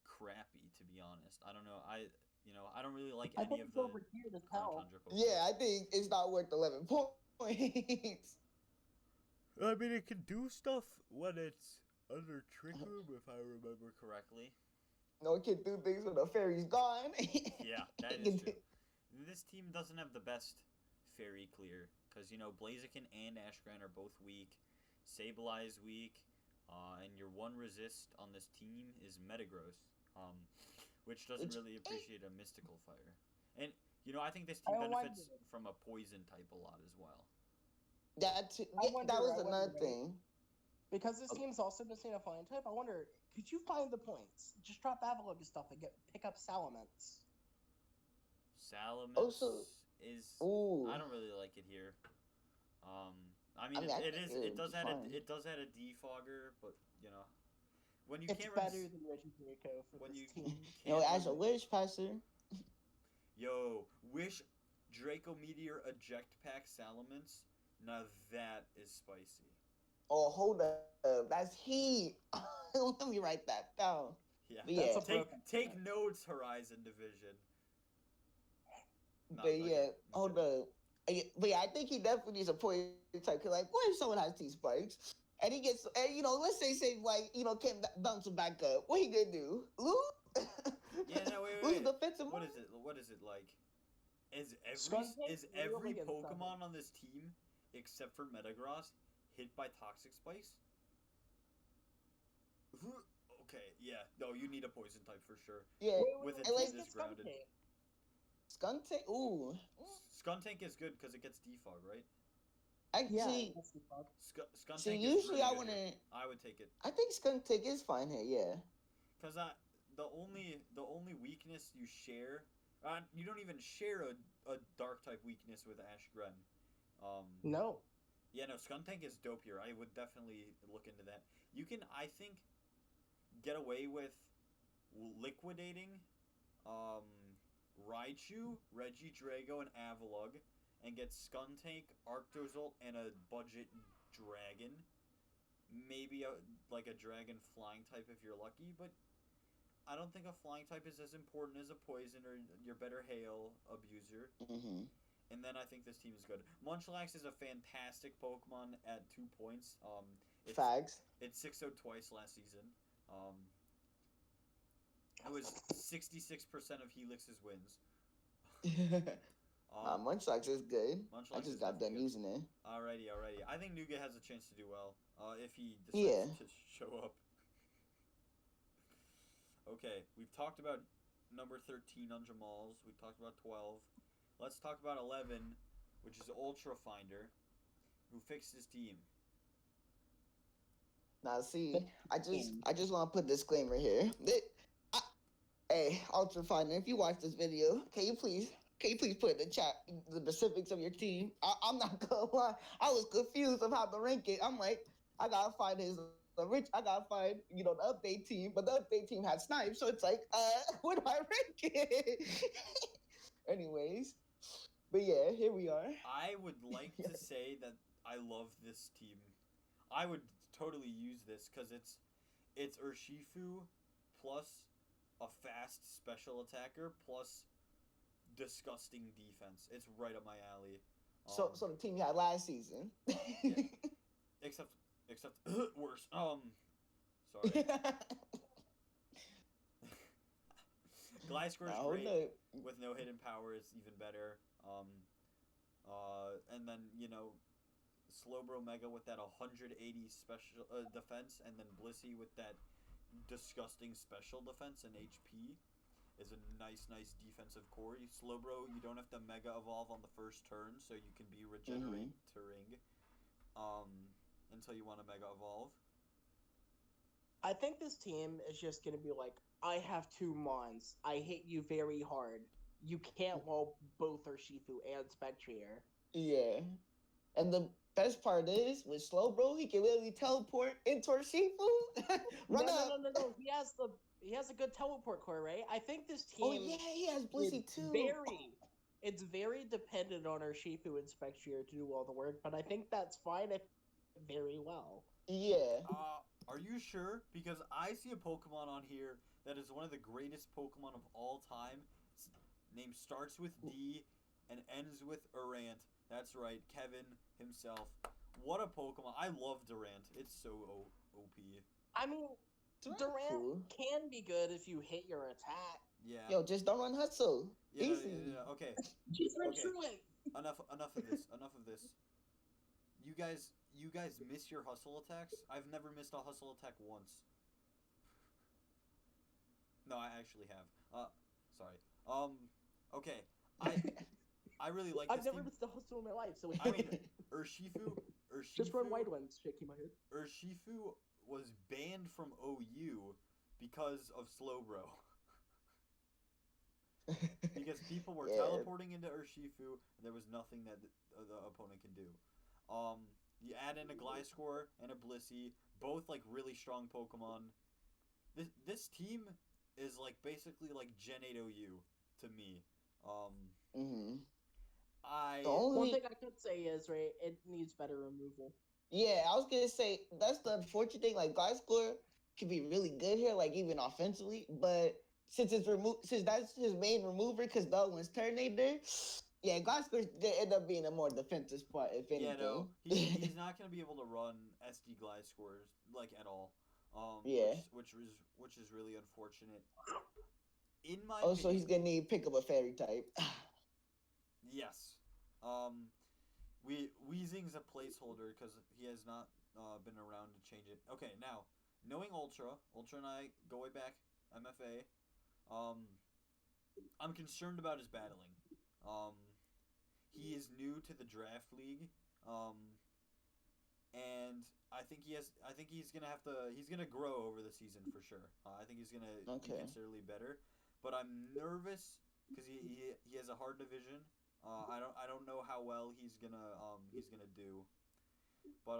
crappy, to be honest. I don't know. I don't really like any of the over here to tell. Yeah, I think it's not worth 11 points. I mean, it can do stuff when it's under Trick Room, if I remember correctly. No, it can do things when the fairy's gone. Yeah, that is true. This team doesn't have the best fairy clear, because, Blaziken and Ashgren are both weak. Sableye is weak. And your one resist on this team is Metagross, which doesn't really appreciate a Mystical Fire. And, I think this team benefits from a Poison type a lot as well. That was another thing. Because this team's also missing a flying type, I wonder, could you find the points? Just drop Avalok and stuff and pick up Salamence. Salamence is... Ooh. I don't really like it here. I mean, it does add a defogger, but when you it's can't better than Reggie Draco for this team. As a wish passer. Yo, wish Draco Meteor eject pack Salamence. Now that is spicy. Oh, hold up, that's heat. Let me write that down. Yeah, take notes, Horizon Division. Hold up. But yeah, I think he definitely needs a poison type. Cause what if someone has T-Spikes and he gets, let's say can't bounce him back up? What he gonna do? Lose? Yeah, no, wait. Lose defensive. What is it like? Is every Pokemon on this team except for Metagross hit by Toxic Spikes? Okay, yeah. No, you need a poison type for sure. Yeah, with a team that's grounded. Skuntank? Ooh. Skuntank is good because it gets defog, right? Actually, Skuntank see, usually I would take it. I think Skuntank is fine here, yeah. Because the only weakness you share, you don't even share a dark type weakness with Ashgren. No. Yeah, no, Skuntank is dope here. I would definitely look into that. You can, I think, get away with liquidating Raichu, Reggie Drago, and Avalug, and get Skuntank, Arctozolt, and a budget dragon. Maybe a dragon flying type if you're lucky, but I don't think a flying type is as important as a poison or your better hail abuser. Mm-hmm. And then I think this team is good. Munchlax is a fantastic Pokemon at 2 points. Fags. It 6-0'd twice last season. It was 66% of Helix's wins. Munchlax is good. I Munchlax just is got done definitely good. using it. Alrighty. I think Nougat has a chance to do well. If he Yeah. decides to show up. Okay, we've talked about number 13 on Jamal's. We've talked about 12. Let's talk about 11, which is UltraFinder, who fixed his team. Now, see, I just want to put a disclaimer here. Hey, UltraFinder, if you watch this video, can you please put in the chat the specifics of your team? I'm not gonna lie, I was confused of how to rank it. I'm like, I gotta find I gotta find the update team, but the update team had Snipes, so it's like, where do I rank it? Anyways, but yeah, here we are. I would like to say that I love this team. I would totally use this because it's Urshifu plus a fast special attacker plus disgusting defense. It's right up my alley. So the team you had last season. Yeah. Except worse. Sorry. Gliscor is great. With no hidden power, it's even better. And then Slowbro Mega with that 180 special defense, and then Blissey with that disgusting special defense and HP is a nice defensive core. Slowbro, you don't have to Mega Evolve on the first turn, so you can be regenerating until you want to Mega Evolve. I think this team is just going to be like, I have 2 Mons. I hit you very hard. You can't wall both Urshifu and Spectrier. Yeah. And the best part is, with Slowbro, he can literally teleport into Urshifu. No. He has a good teleport core, right? I think this team... Oh, yeah, he has Blissey, too. It's very dependent on Urshifu and Spectrier to do all the work, but I think that's fine very well. Yeah. Are you sure? Because I see a Pokemon on here that is one of the greatest Pokemon of all time. Its name starts with D and ends with Durant. That's right, Kevin himself. What a Pokemon. I love Durant. It's so OP. I mean, Durant can be good if you hit your attack. Yeah. Yo, just don't run Hustle. Yeah, Easy. yeah. Okay. Just run through it. Enough of this. You guys miss your hustle attacks? I've never missed a hustle attack once. No, I actually have. Sorry. Okay. I really like this I've never team. missed a hustle in my life, so I mean, Urshifu. Just run White Ones, shaking my head. Urshifu was banned from OU because of Slowbro. Because people were teleporting into Urshifu, and there was nothing that the opponent can do. You add in a Gliscor and a Blissey, both like really strong Pokemon. This team is like basically like Gen 8 OU to me. One thing I could say is, right, it needs better removal. Yeah, I was gonna say that's the unfortunate thing. Like Gliscor can be really good here, like even offensively, but since that's his main remover, because the other one's Turtonator. Yeah, Gliscor's gonna end up being a more defensive spot, if anything. Yeah, no, he's not gonna be able to run SD Gliscors like at all. Which is really unfortunate. In my opinion, he's gonna need to pick up a fairy type. Yes. Weezing's a placeholder because he has not been around to change it. Okay, now knowing Ultra and I go way back, MFA. I'm concerned about his battling. He is new to the draft league, and I think he's gonna grow over the season for sure. I think he's gonna be considerably better, but I'm nervous because he has a hard division. I don't know how well he's gonna do, but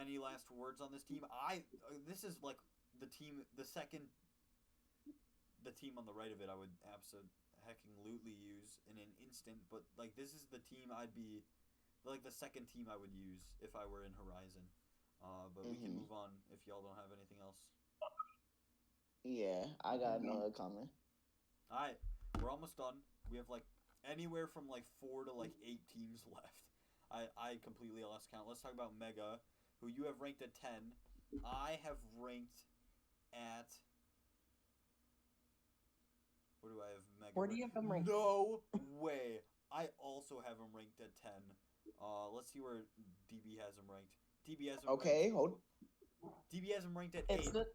any last words on this team? This is like the team on the right of it. I would absolutely use in an instant, but like this is the team I'd be like the second team I would use if I were in Horizon. But we can move on if y'all don't have anything else. Yeah, I got another comment. Alright, we're almost done. We have like anywhere from like 4 to like 8 teams left. I completely lost count. Let's talk about Mega, who you have ranked at 10. I have ranked at... Where do I have Mega? Where do you have them ranked? No way. I also have him ranked at 10. Let's see where DB has him ranked. DB has him Okay, ranked. hold. DB has him ranked at It's 8. the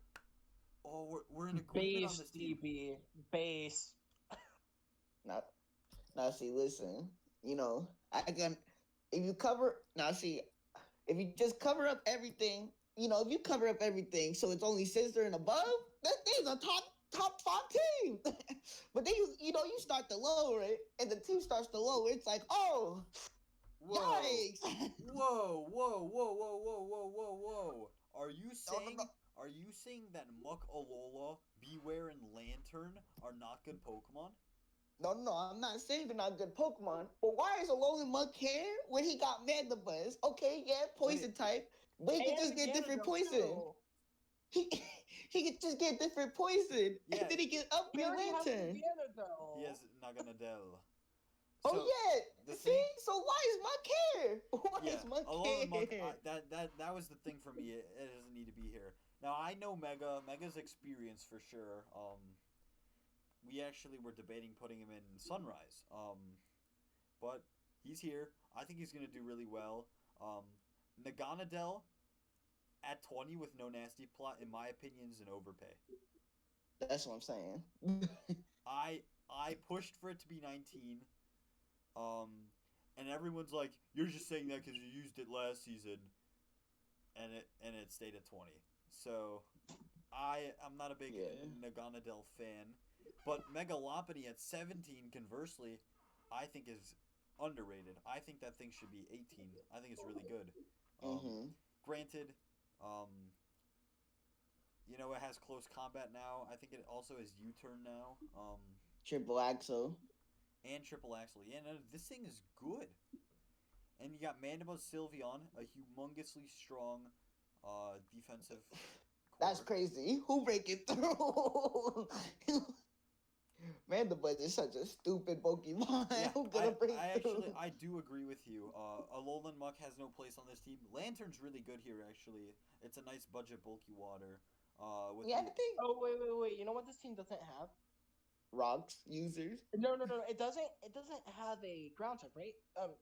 Oh, we're in agreement on base this team. DB. Base. Now see, listen. You know, I can. If you cover now, see, if you just cover up everything, you know, if you cover up everything, so it's only Sister and above, that is a top 5 team. But then you know you start to lower it, and the team starts to lower. It's like, oh, Whoa. yikes! Whoa. Are you saying no. Are you saying that Muck Alola, Beware, and Lantern are not good Pokemon? No, I'm not saying they're not good Pokemon. But why is Alolan Muck here when he got Mandibuzz? Okay, yeah, poison type. But he can just get different poison. He can just get different poison. Yeah. And then he can upgrade Lantern. He has Naganadel. Oh yeah. See? Thing, so why is Muck here? Why is Muck Alolan Muck, here? that was the thing for me. It doesn't need to be here. Now I know Mega's experience for sure. We actually were debating putting him in Sunrise. But he's here. I think he's gonna do really well. Naganadel at 20 with no nasty plot, in my opinion, is an overpay. That's what I'm saying. I pushed for it to be 19. And everyone's like, you're just saying that because you used it last season, and it stayed at 20. So I'm not a big Naganadel fan. But Megalopoly at 17, conversely, I think is underrated. I think that thing should be 18. I think it's really good. Granted, you know, it has close combat now. I think it also has U-turn now. Triple Axle. And Triple Axle. Yeah, no, this thing is good. And you got Mandibuzz Sylveon, a humongously strong defensive core. That's crazy. Who breaking through? Mandibuzz is such a stupid Pokemon. Yeah, Who gonna break through? I do agree with you. Alolan Muck has no place on this team. Lantern's really good here, actually. It's a nice budget bulky water. I think. Oh wait. You know what this team doesn't have? Rocks users. No. It doesn't have a ground type, right?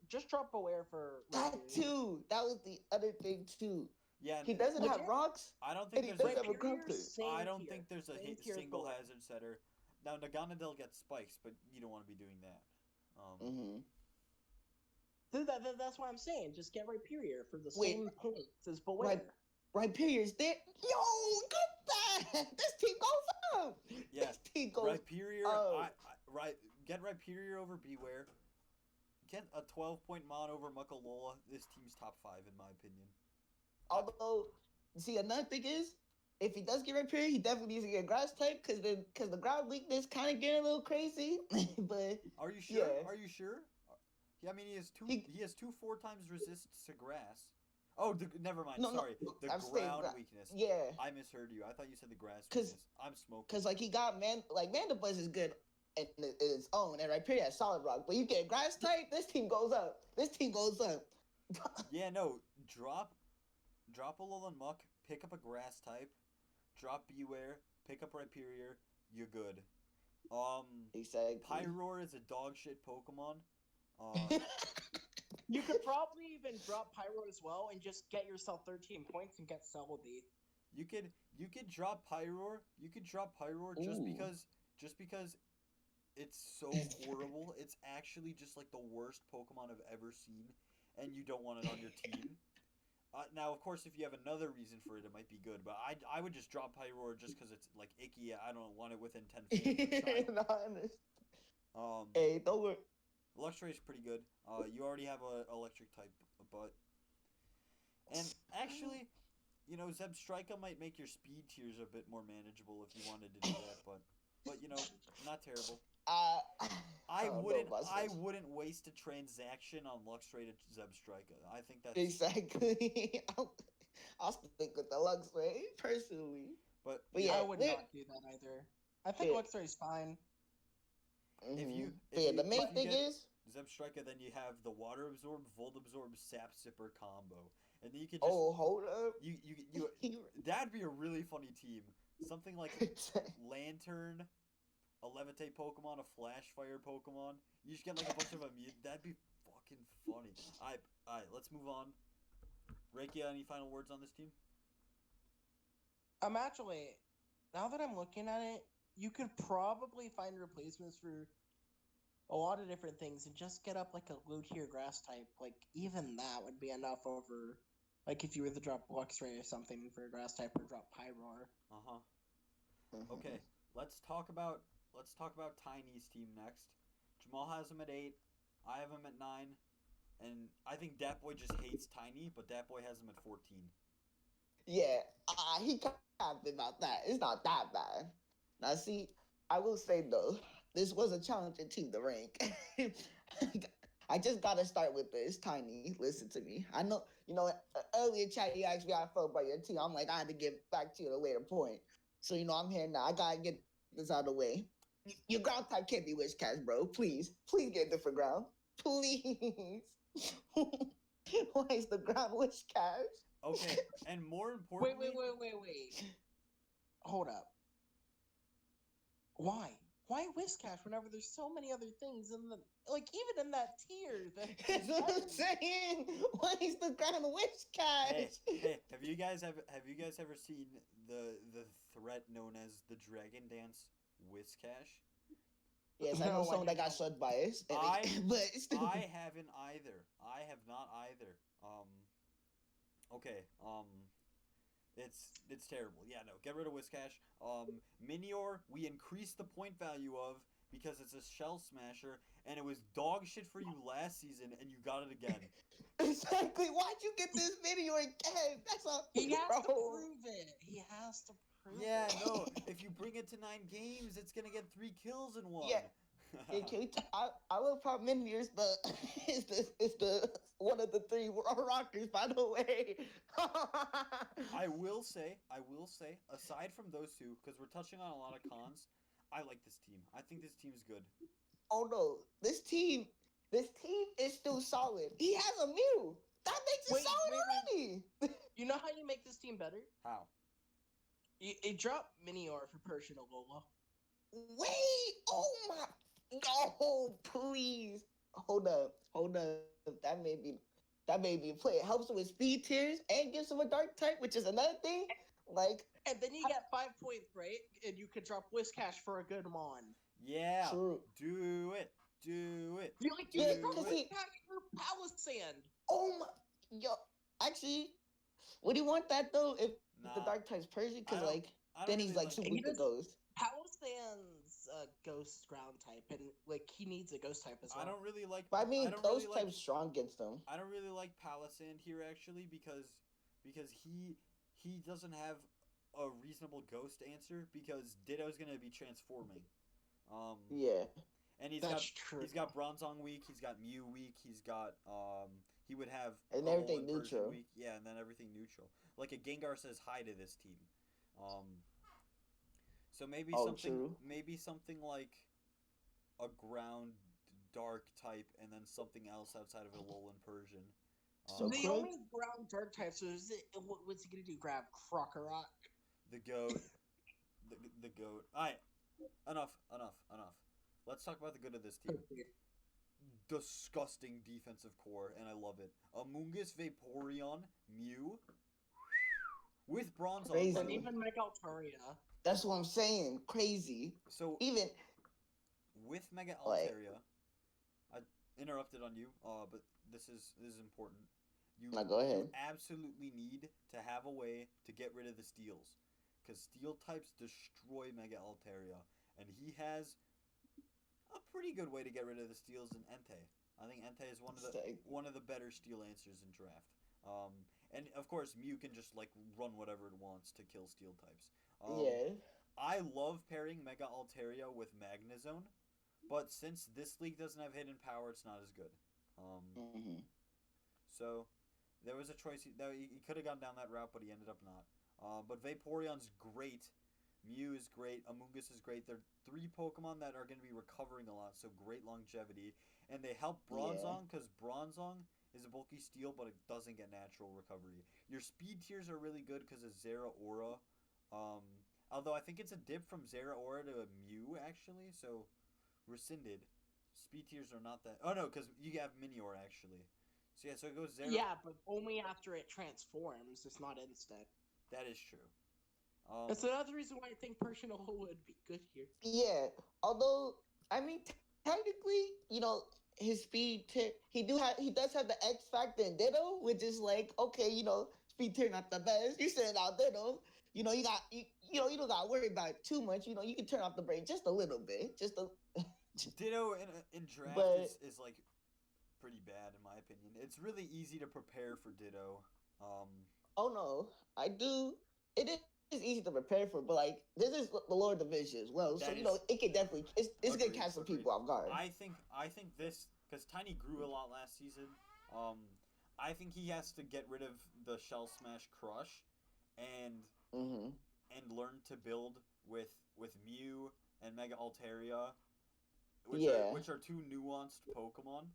Just drop Beware for. That too. That was the other thing too. Yeah, he doesn't have rocks. I don't think and there's he doesn't have a ground type. I don't think there's a single hazard setter. Now Naganadel gets spikes, but you don't want to be doing that. Dude, that's what I'm saying. Just get Rhyperior for the same points as Beware. Rhyperior's there. Yo, look at that! This team goes up. Yeah, this team goes Rhyperior. up. Get Rhyperior over Beware. Get a 12-point mon over Muckalola. This team's top 5 in my opinion. Although, see, another thing is, if he does get Rhyperior, he definitely needs to get Grass type because the ground weakness kind of getting a little crazy. But are you sure? Yeah. Are you sure? Yeah, I mean he has 2 4 times resists to grass. Oh, never mind. Sorry, the ground weakness. Yeah, I misheard you. I thought you said the grass weakness. I'm smoking. Because like he got Mandibuzz is good in its own, and Rhyperior has solid rock. But you get grass type, this team goes up. Yeah, no. Drop Alolan Muck, pick up a grass type, drop Beware, pick up Rhyperior, you're good. Exactly. Pyroar is a dog shit Pokemon. You could probably even drop Pyro as well and just get yourself 13 points and get Celebi. You could drop Pyroar. You could drop Pyroar just because it's so horrible. It's actually just like the worst Pokemon I've ever seen, and you don't want it on your team. Now, of course, if you have another reason for it, it might be good. But I would just drop Pyroar just because it's like icky. I don't want it within 10 feet. No, I understand. Hey, don't worry. Luxray is pretty good. You already have a electric type, and actually, you know, Zebstrika might make your speed tiers a bit more manageable if you wanted to do that. But you know, not terrible. I wouldn't waste a transaction on Luxray to Zebstrika. I think that's exactly. I'll stick with the Luxray personally. But yeah, I would not do that either. I think Luxray is fine. The main thing is Zebstrika, then you have the Water Absorb, Volt Absorb, Sap Sipper combo, and then you could just hold up. That'd be a really funny team. Something like Lantern, a Levitate Pokemon, a Flash Fire Pokemon. You just get like a bunch of immune. That'd be fucking funny. Alright, let's move on. Reiki, any final words on this team? I'm actually, now that I'm looking at it, you could probably find replacements for a lot of different things and just get up like a low tier grass type. Like, even that would be enough over, like, if you were to drop Luxray or something for a grass type or drop Pyroar. Okay, let's talk about Tiny's team next. Jamal has him at 8. I have him at 9. And I think DeTboy just hates Tiny, but DeTboy has him at 14. Yeah, he capped about that. It's not that bad. Now, see, I will say though, this was a challenging team to rank. I just gotta start with this. Tiny, listen to me. I know, earlier chat you asked me how I felt about your team. I'm like, I had to get back to you at a later point. So, I'm here now. I gotta get this out of the way. Your ground type can't be Whiscash, bro. Please get a different ground. Please. Why is the ground Whiscash? Okay, and more importantly... Wait. Hold up. Why? Why Whiscash whenever there's so many other things in the... Like, even in that tier... That's what I'm saying! Why is the ground Whiscash? Hey, have you guys ever seen the threat known as the Dragon Dance Whiscash? Yes, I know someone that got sucked by it. I haven't either. I have not either. Okay. It's terrible. Yeah, no. Get rid of Whiscash. Minior, we increased the point value of because it's a shell smasher, and it was dog shit for you last season, and you got it again. Exactly. Why'd you get this Minior again? That's all. He has to prove it. He has to prove it. Yeah, no. If you bring it to 9 games, it's gonna get 3 kills in one. Yeah. I love how Minior's it's the one of the 3 rockers, by the way. I will say, aside from those two, because we're touching on a lot of cons, I like this team. I think this team is good. Oh no, this team is still solid. He has a Mew. That makes it solid already. You know how you make this team better? How? You drop Minior for Persian Alola. Wait! Oh my! No, please. Hold up. That may be play. It helps him with speed tiers and gives him a dark type, which is another thing. Like, and then you get 5 points, right? And you could drop Whiscash for a good Mon. Yeah. True. Do it. You drop Whiscash for Palisand. Oh my! Yo, actually, would he want that though? If the dark type's Persian, because then he's like super weak to ghost. Palisand's a ghost ground type, and he needs a ghost type as well. I don't really like. But I mean, ghost type's strong against him. I don't really like Palisand here actually because he doesn't have a reasonable ghost answer because Ditto's gonna be transforming. Yeah. And he's got Bronzong weak. He's got Mew weak. He's got he would have and everything neutral. Weak. Yeah, and then everything neutral. Like a Gengar says hi to this team. So maybe something like a ground dark type and then something else outside of Alolan Persian. So the only ground dark types what's he gonna do? Grab Crocorock? The goat. the goat. Alright. Enough. Let's talk about the good of this team. Disgusting defensive core, and I love it. Amoonguss, Vaporeon, Mew, with Bronzong. And even Mega Altaria. That's what I'm saying. Crazy. So even with Mega Altaria, I interrupted on you, but this is important. Go ahead. You absolutely need to have a way to get rid of the steals, because steel types destroy Mega Altaria, and he has a pretty good way to get rid of the steals in Entei. I think Entei is one of the better steel answers in draft. And of course Mew can just run whatever it wants to kill steel types. Yeah. I love pairing Mega Altaria with Magnezone, but since this league doesn't have hidden power, it's not as good. So there was a choice he could have gone down that route, but he ended up not. But Vaporeon's great. Mew is great. Amoonguss is great. They're 3 Pokemon that are going to be recovering a lot, so great longevity. And they help Bronzong because Bronzong is a bulky steel, but it doesn't get natural recovery. Your speed tiers are really good because of Zera Aura. Although I think it's a dip from Zeraora to Mew, actually, so rescinded. Speed tiers are not that... Oh, no, because you have Minior, actually. So, yeah, so it goes Zeraora... Yeah, but only after it transforms. It's not instant. That is true. That's another reason why I think Personal would be good here. Yeah, although, I mean, technically, his speed tier, he does have the X factor in Ditto, which is like, okay, speed tier not the best. You send out Ditto, you don't got to worry about it too much. You can turn off the brain just a little bit, Ditto in draft But- is like pretty bad in my opinion. It's really easy to prepare for Ditto. Oh no, I do. It is easy to prepare for, but like this is the lower division as well, so That it can definitely it's gonna Agreed, catch some agreed. people off guard. I think this, because Tiny grew a lot last season. I think he has to get rid of the Shell Smash Crush, and Mm-hmm. and learn to build with Mew and Mega Altaria, which are two nuanced Pokemon,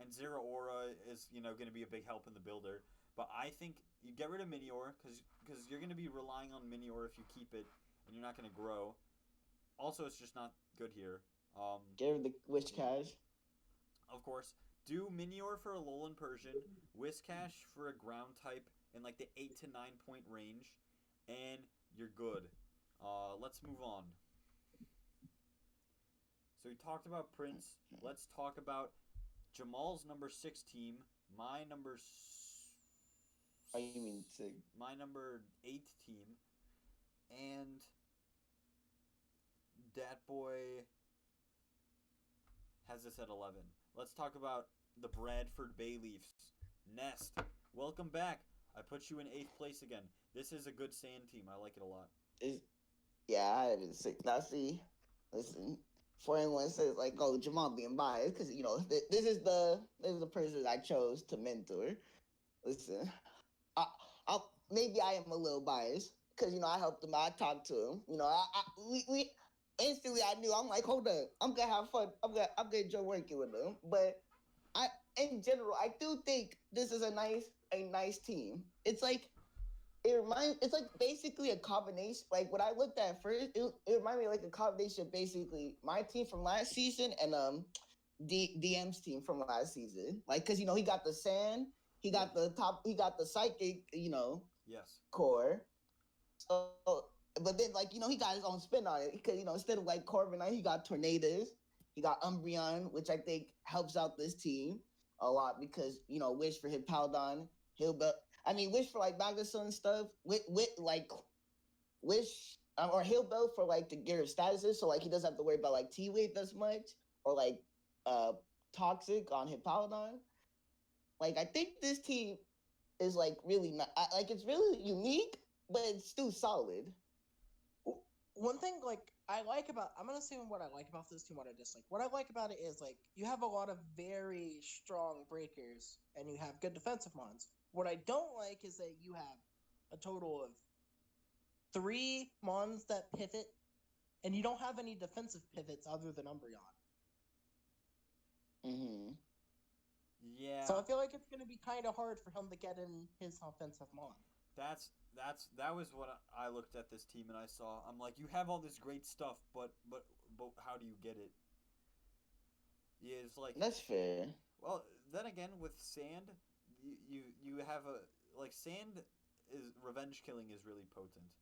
and Zeraora is going to be a big help in the builder. But I think you get rid of Minior because you're going to be relying on Minior if you keep it, and you're not going to grow. Also, it's just not good here. Get rid of the Wish Cash. Of course, do Minior for a Alolan Persian, Whiscash for a ground type in like the 8 to 9 point range, and you're good. Let's move on. So we talked about Prince. Let's talk about Jamal's number 6 team, my number Oh, you mean Sig? my number 8 team, and DeSc has this at 11. Let's talk about the Bradford Bayleafs. Nest, welcome back. I put you in 8th place again. This is a good sand team. I like it a lot. Yeah, I had it 6. Now see, listen. 4-1 says like, oh, Jamal being biased because this is the person I chose to mentor. Listen, maybe I am a little biased because I helped him. I talked to him. We instantly I knew. I'm like, hold up, I'm gonna have fun. I'm gonna enjoy working with him. But in general, I do think this is a nice team. It's like it's like basically a combination. Like what I looked at first, it reminded me of like a combination of basically my team from last season and DM's team from last season. Like because he got the sand, he got the psychic, Yes. core. So, but then like he got his own spin on it because instead of like Corviknight, he got Tornadus, he got Umbreon, which I think helps out this team a lot because Wish for Hippowdon, Wish for like Magasun and stuff. With like Wish or he'll build for like the gear of statuses, so like he doesn't have to worry about like T-Wave as much or like Toxic on Hippowdon. Like I think this team is like really not like it's really unique, but it's still solid. One thing I'm gonna say what I like about this team, what I dislike. What I like about it is like you have a lot of very strong breakers and you have good defensive mons. What I don't like is that you have a total of 3 mons that pivot, and you don't have any defensive pivots other than Umbreon. Mm-hmm. Yeah. So I feel like it's gonna be kind of hard for him to get in his offensive mon. That was what I looked at this team and I saw. I'm like, you have all this great stuff, but how do you get it? Yeah, it's like That's fair. Well, then again, with sand, you have sand is revenge killing is really potent.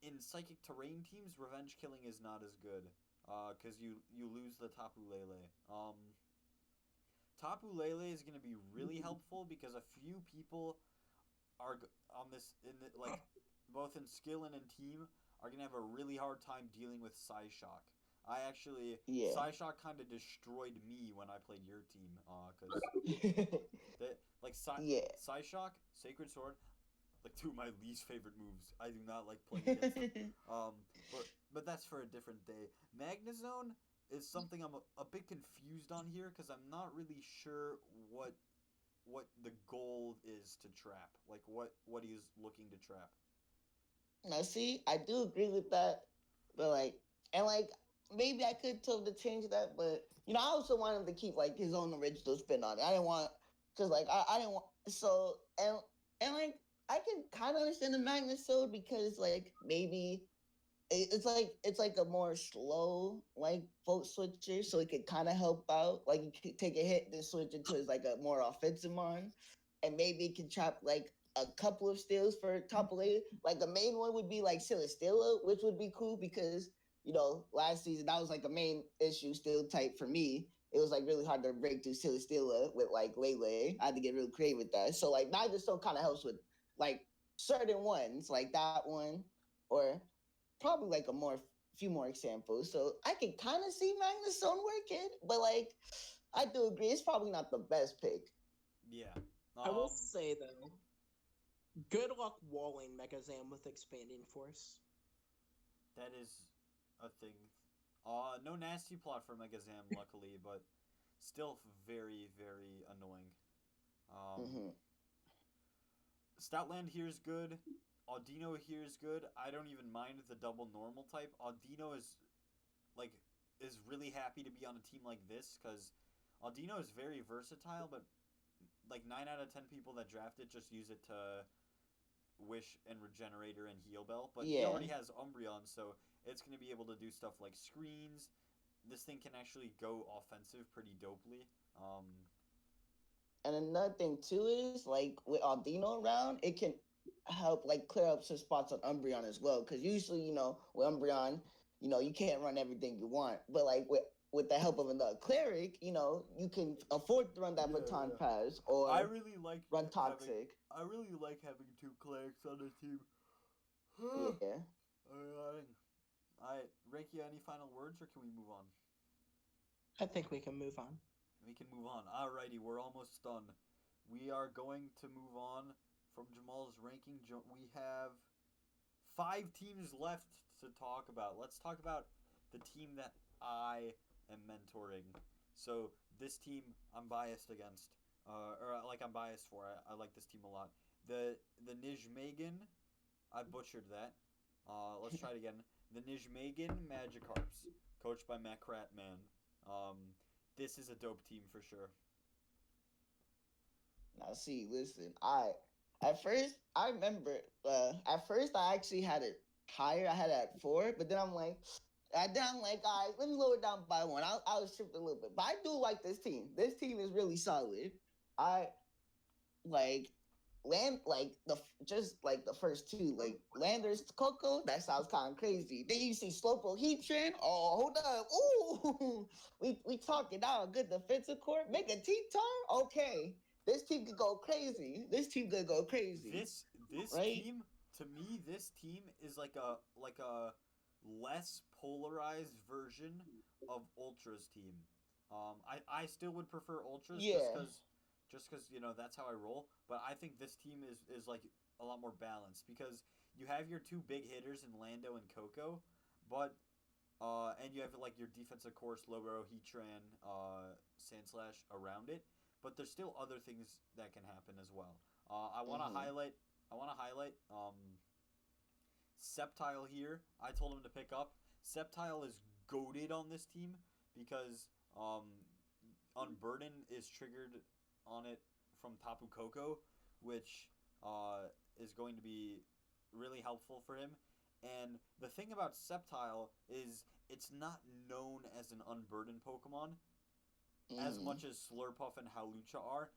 In psychic terrain teams, revenge killing is not as good, because you lose the Tapu Lele. Tapu Lele is going to be really helpful because a few people are on this both in skill and in team are going to have a really hard time dealing with Psyshock. Psyshock kind of destroyed me when I played your team, Psyshock, Sacred Sword, like 2 of my least favorite moves. I do not like playing against them. But that's for a different day. Magnezone is something I'm a bit confused on here because I'm not really sure what the goal is to trap. Like what he's looking to trap. Now, see, I do agree with that, but maybe I could tell him to change that, but I also want him to keep like his own original spin on it. I didn't want, cause like I didn't want so and I can kind of understand the Magnusode because like maybe it's like a more slow like vote switcher, so it could kind of help out. Like you could take a hit, then switch into his like a more offensive mon, and maybe it can trap like a couple of steals for top lane. Like the main one would be like Celesteela, which would be cool because last season that was like a main issue still type for me. It was like really hard to break through Celesteela with like Lele. I had to get really creative with that. So like Magnusode kind of helps with like certain ones, like that one, or probably like few more examples. So I can kind of see Magnusone working, but like I do agree, it's probably not the best pick. Yeah. I will say though, good luck walling Megazam with expanding force. That is a thing. No nasty plot for Megazam, luckily, but still very, very annoying. Stoutland here is good. Audino here is good. I don't even mind the double normal type. Audino is really happy to be on a team like this because Audino is very versatile, but like 9 out of 10 people that draft it just use it to Wish and Regenerator and Heal Bell. But he already has Umbreon, so it's going to be able to do stuff like screens. This thing can actually go offensive pretty dopely. And another thing too is like with Audino around, it can help like clear up some spots on Umbreon as well. Because usually, with Umbreon, you can't run everything you want. But like with the help of another cleric, you can afford to run that baton pass or I really like run toxic. I really like having 2 clerics on the team. Yeah. Alright, Reiki, any final words or can we move on? I think we can move on. We can move on. Alrighty, we're almost done. We are going to move on from Jamal's ranking. We have 5 teams left to talk about. Let's talk about the team that I am mentoring. So this team I'm biased against, I'm biased for. I like this team a lot. The Nijmegen, I butchered that. Let's try it again. The Nijmegen Magikarps, coached by MacRatMan. This is a dope team for sure. Now, see, listen, I remember, at first I actually had it higher. I had it at 4, but then I'm like, all right, let me lower it down by 1. I was tripped a little bit, but I do like this team. This team is really solid. I like the first 2, like Landers Coco, that sounds kind of crazy. Then you see Slowpoke Heatran. Oh, hold up. Ooh, we talking now. Good defensive core. Make a T-Tar? Okay. This team could go crazy. This team could go crazy. This right? team, to me, this team is like a less polarized version of Ultra's team. I still would prefer Ultras just because that's how I roll. But I think this team is like a lot more balanced because you have your 2 big hitters in Lando and Coco, but and you have like your defensive core Slowbro, Heatran, Sandslash around it. But there's still other things that can happen as well. I want to highlight Sceptile here. I told him to pick up. Sceptile is goated on this team because Unburden is triggered on it from Tapu Koko, which is going to be really helpful for him. And the thing about Sceptile is it's not known as an Unburden Pokemon as much as Slurpuff and Hawlucha are.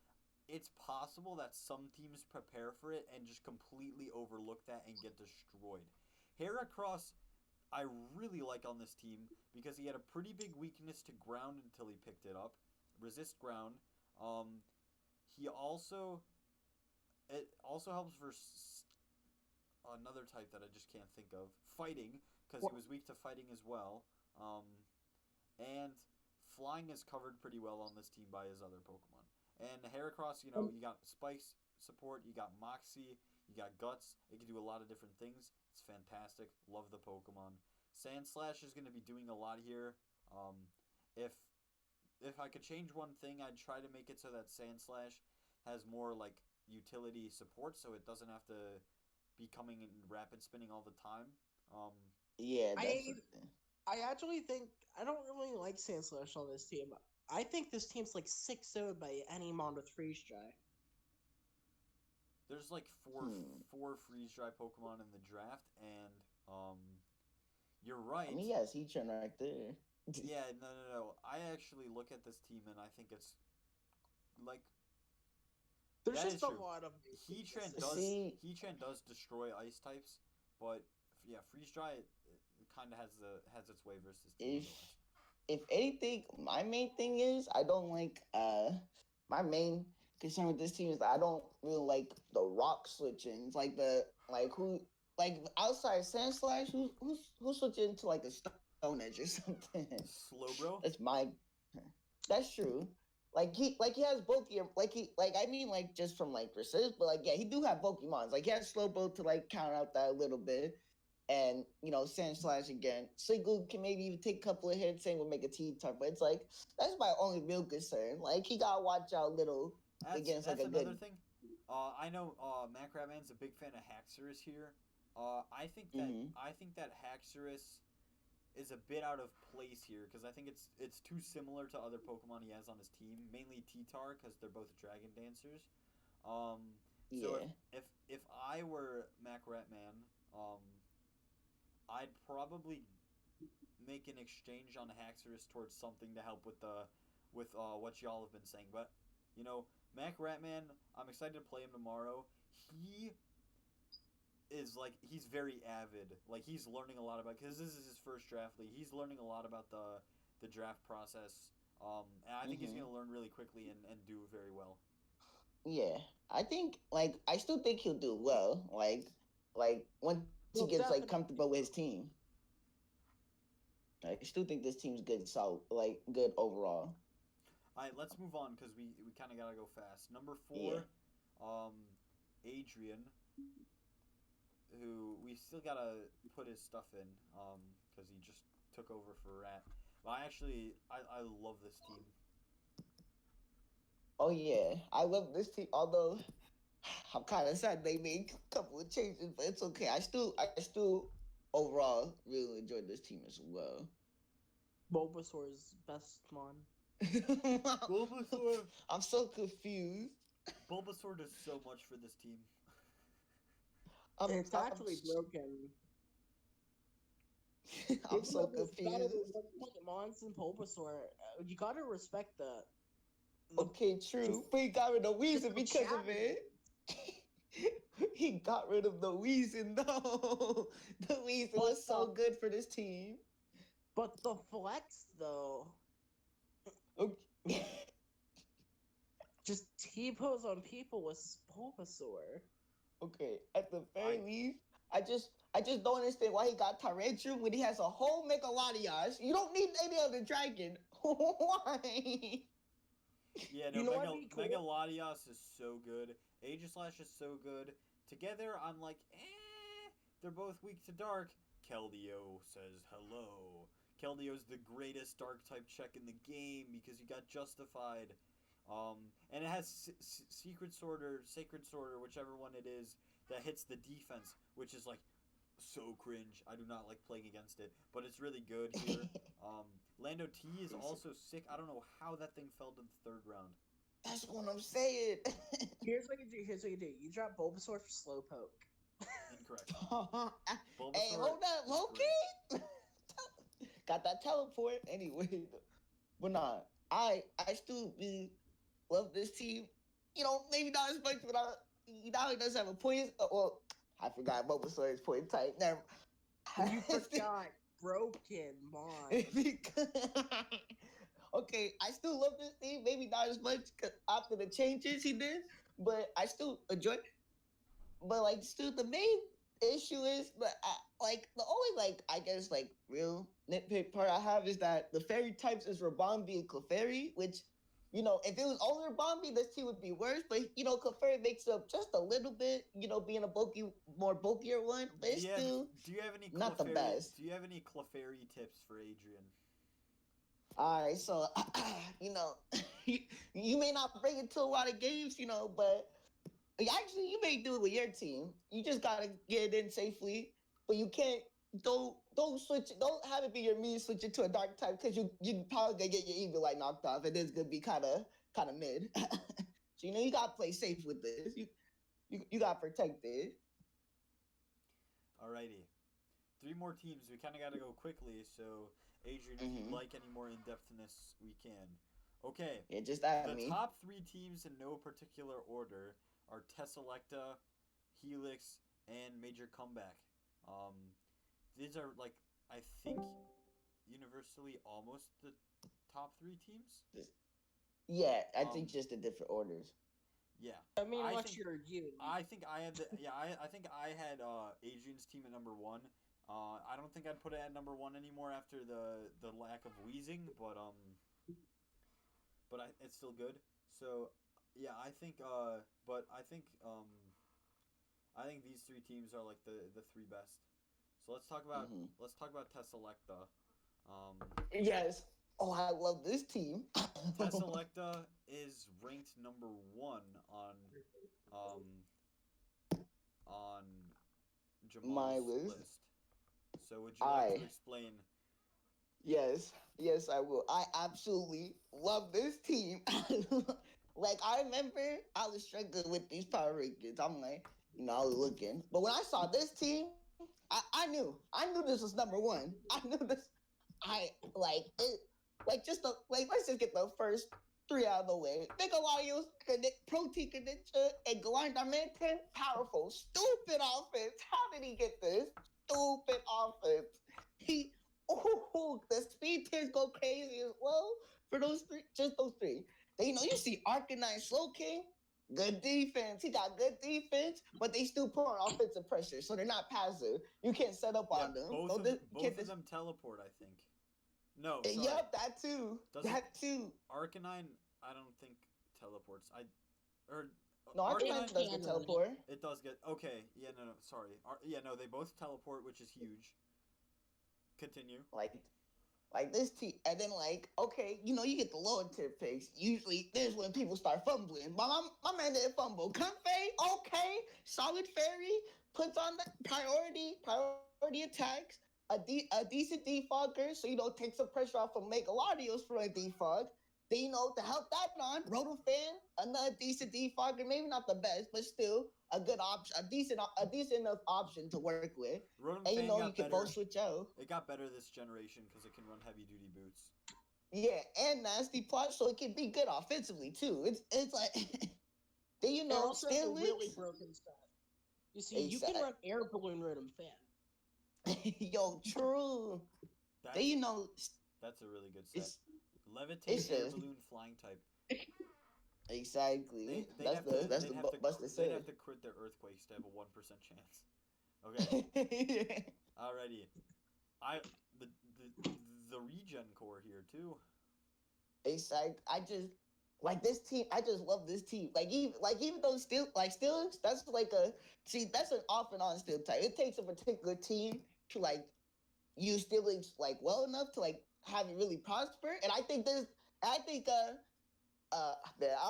It's possible that some teams prepare for it and just completely overlook that and get destroyed. Heracross, I really like on this team because he had a pretty big weakness to ground until he picked it up. Resist ground. It also helps for another type that I just can't think of. Fighting, because he was weak to fighting as well. And flying is covered pretty well on this team by his other Pokemon. And Heracross, you got Spikes support, you got Moxie, you got Guts. It can do a lot of different things. It's fantastic. Love the Pokemon. Sandslash is going to be doing a lot here. If I could change one thing, I'd try to make it so that Sandslash has more like utility support, so it doesn't have to be coming in rapid spinning all the time. I actually think I don't really like Sandslash on this team. I think this team's like 6-0 by any mon with Freeze Dry. There's like four freeze dry Pokemon in the draft, and you're right. I mean, yes, Heatran right there. Yeah, no. I actually look at this team and I think it's like There's that just is a true. lot of Heatran does destroy ice types, but yeah, freeze dry it kind of has its way versus team. If anything, my main thing is I don't like my main concern with this team is that I don't really like the rock switching. Like who like outside Sand Slash who's switching to like a Stone Edge or something. Slowbro? That's true. Like he has both your I mean like just from like resist, but like yeah, he do have Pokemons. Like he has Slowbro to like counter out that a little bit. And Sand Slash again. Siglu can maybe even take a couple of hits, same would make a T-type, but it's like that's my only real concern. Like he gotta watch out little against like a another good thing. I know MacRatMan's a big fan of Haxorus here. I think that Haxorus is a bit out of place here because I think it's too similar to other Pokemon he has on his team, mainly T-Tar because they're both Dragon Dancers. So if I were MacRatMan, I'd probably make an exchange on Haxorus towards something to help with what y'all have been saying. But MacRatMan, I'm excited to play him tomorrow. He's very avid. Like he's learning a lot about because this is his first draft league. He's learning a lot about the draft process. And I think he's gonna learn really quickly and do very well. Yeah, I think I still think he'll do well. Like once he gets like comfortable with his team. I still think this team's good, good overall. All right, let's move on because we kind of gotta go fast. Number 4, Adrian, who we still gotta put his stuff in because he just took over for Rat. But I love this team. Oh yeah, I love this team. Although I'm kind of sad they made a couple of changes, but it's okay. I still overall really enjoyed this team as well. Bulbasaur's best mon. Bulbasaur. I'm so confused. Bulbasaur does so much for this team. It's actually broken. I'm so confused. Mons and Bulbasaur, you gotta respect that. Okay, true. But he got rid of Weezing because of it. He got rid of the Weezing, though. The Weezing was so good for this team. But the flex, though. Okay. Just T-pose on people with Bulbasaur. Okay, at the very least, I just don't understand why he got Tyrantrum when he has a whole Mega Latias. You don't need any other dragon. Why? Yeah, no, Mega Latias is so good. Aegislash is so good. Together, I'm like, they're both weak to dark. Keldeo says hello. Keldeo's the greatest dark type check in the game because he got justified. And it has Secret Sword or Sacred Sword or whichever one it is that hits the defense, which is like so cringe. I do not like playing against it, but it's really good here. Lando T is also sick. I don't know how that thing fell to the 3rd round. That's what I'm saying. Here's what you do. You drop Bulbasaur for Slowpoke. Incorrect. Hey, hold up, Loki. Got that teleport anyway. But nah, I still love this team. Maybe not as much, but he does have a point. Well, I forgot Bulbasaur's point type. Never. You forgot broken Mon. Okay, I still love this team. Maybe not as much after the changes he did, but I still enjoy. But still, the main issue is the only I guess real nitpick part I have is that the fairy types is Rabombi and Clefairy, which if it was only Rabombi, this team would be worse. But Clefairy makes up just a little bit, being a more bulkier one. But it's still not the best. Do you have any Clefairy tips for Adrian? All right, so you may not bring it to a lot of games, but actually you may do it with your team. You just gotta get it in safely, but you can't. Don't switch. Don't have it be your mean switch it to a dark type because you probably gonna get your Eevee knocked off. It is gonna be kind of mid. So you gotta play safe with this. you got protected. Alrighty. 3 more teams. We kind of got to go quickly, so Adrian, if you'd like any more in-depthness, we can. Okay. Yeah, just that. The top 3 teams in no particular order are Teselecta, Helix, and MajorComeBack. These are like I think universally almost the top 3 teams. Yeah, I think just the different orders. Yeah. I mean, unless you're you. I think I had I think I had Adrian's team at number 1. I don't think I'd put it at number 1 anymore after the lack of wheezing, but it's still good. So yeah, I think I think these 3 teams are like the 3 best. So let's talk about Teselecta. Yes. Oh, I love this team. Teselecta is ranked number 1 on Jamal's list. So would you like to explain? Yes, I will. I absolutely love this team. Like, I remember I was struggling with these power rankings. I'm like, I was looking. But when I saw this team, I knew this was number 1. I knew this. Let's just get the first 3 out of the way. Nickelodeon's Protein Condenser and Galanda-Manton, powerful, stupid offense. How did he get this? Stupid offense. The speed tiers go crazy as well for those 3, just those 3. Then, you see Arcanine Slowking, good defense. He got good defense, but they still put on offensive pressure, so they're not passive. You can't set up on them. Both of them teleport, I think. No, sorry. Yep, that too. Arcanine, I don't think teleports. Arcanine does get teleport. It does get okay. Yeah, no, sorry. They both teleport, which is huge. Continue. Like this team, and then okay, you get the lower tier picks. Usually, this is when people start fumbling. But my man didn't fumble. Comfey, okay, solid fairy, puts on the priority attacks. A decent defogger, so takes some pressure off of Megalodios for a defog. Then to help that on, Rotofan, another decent defogger, maybe not the best, but still a good option, a decent enough option to work with. And you can both switch out. It got better this generation because it can run heavy duty boots. Yeah, and nasty plot, so it can be good offensively too. It's like then also still a really broken stat. You see, you can run air balloon rhythm fan. Yo, true. That's a really good set. Levitate, air balloon, flying type. Exactly. They'd have to crit their earthquakes to have a 1% chance. Okay. Alrighty. The regen core here too. Exactly. I just like this team. I just love this team. Even though Steelix, that's that's an off and on still type. It takes a particular team to use Steelix well enough to have it really prosper. And I think man, I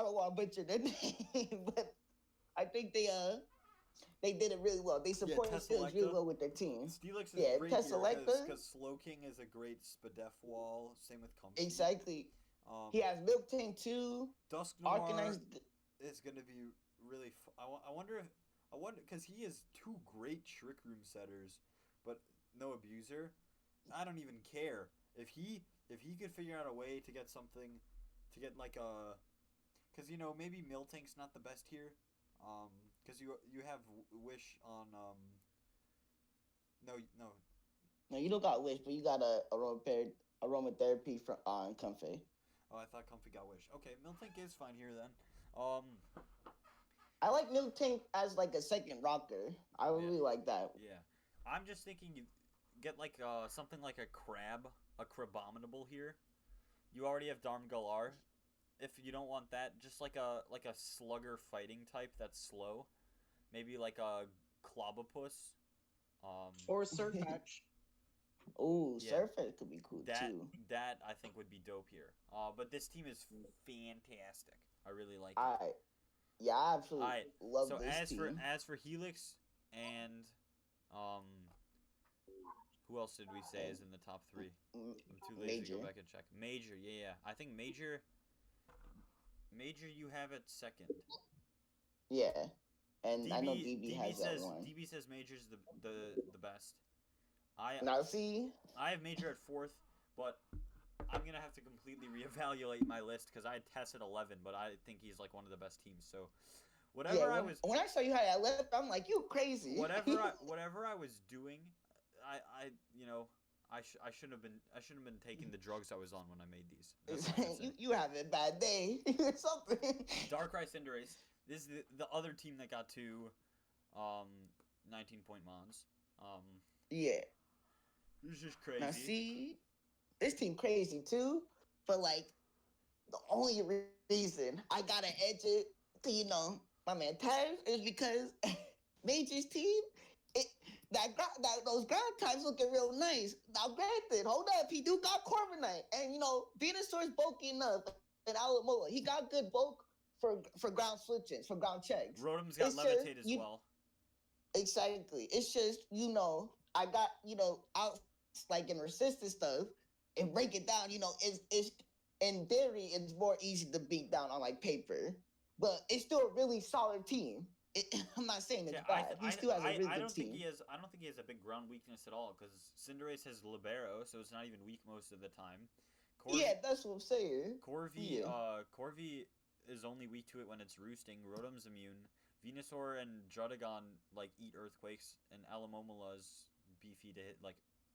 don't want to butcher their name, but I think they did it really well. They supported Steelix really well with their team. Steelix is great Teselecta, because Slowking is a great Spadef wall. Same with Comfey. Exactly. He has Miltank too. Dusk Noir is going to be really. I wonder because he has 2 great Trick Room setters, but no abuser. I don't even care if he could figure out a way to get something, to get because maybe Miltank's not the best here, because you have Wish on No, you don't got Wish, but you got a aromatherapy on Comfey. Oh, I thought Comfey got Wish. Okay, Miltank is fine here then. I like Miltank as a second rocker. I really like that. Yeah, I'm just thinking you get something like a Crabominable here. You already have Darmgalar. If you don't want that, just like a slugger fighting type that's slow. Maybe a Clobopus. Or Surfetch. Ooh, Surfetch could be cool too. That I think would be dope here. But this team is fantastic. I really like it. Yeah, I absolutely love this team. So as for Helix and who else did we say is in the top 3? I'm too lazy to go back and check. Major, yeah. I think Major you have at second. Yeah. and I know DB has that one. DB says Major's the best. Now see, I have Major at 4th, but I'm gonna have to completely reevaluate my list because I had Tess at 11, but I think he's like one of the best teams. So when I saw you had that list, I'm like, you crazy. Whatever I was doing, I shouldn't have been taking the drugs I was on when I made these. you having a bad day or something. Darkrai Cinderace. This is the other team that got to 19-point mons. Yeah. This is crazy. Now see, this team crazy too, but like the only reason I gotta edge it to my man Taz is because Major's team, those ground types looking real nice. Now granted, hold up, he do got Corviknight, and Venusaur's bulky enough, and Alamola, he got good bulk for ground switches, for ground checks. Rotom's got Levitate as well. Exactly. It's just I got out like in resistance stuff and break it down. It's in theory it's more easy to beat down on like paper, but it's still a really solid team. I'm not saying it's bad. He still has a really good team. I don't think he has a big ground weakness at all because Cinderace has Libero, so it's not even weak most of the time. Yeah, that's what I'm saying. Corvi is only weak to it when it's roosting. Rotom's immune. Venusaur and Druddigon like eat earthquakes, and Alamomola is beefy to hit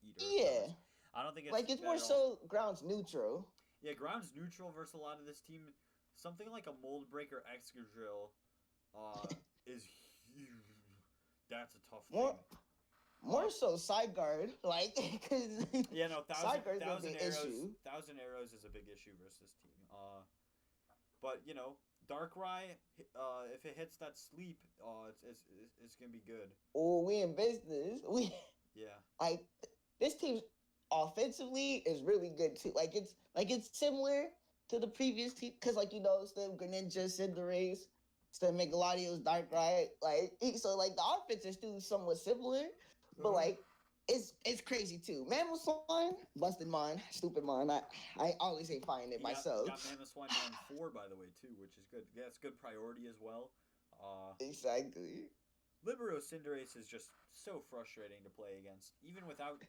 eat earthquakes. Yeah. I don't think it's like it's more so ground's neutral. Yeah, ground's neutral versus a lot of this team. Something like a Mold Breaker Excadrill is huge. That's a tough thing. More so Zygarde, because yeah, no, thousand arrows is a big issue versus this team. But Darkrai, if it hits that sleep, it's gonna be good. Oh, we in business. This team offensively is really good too. It's similar to the previous team because it's the Greninja, Cinderace, it's the Megalodios, Darkrai. So the offense is still somewhat similar, but it's crazy too. Mamoswine, busted mine, stupid mine. I always ain't finding it myself. Got Mamoswine on 4 by the way too, which is good. Yeah, it's good priority as well. Exactly. Libero Cinderace is just so frustrating to play against, even without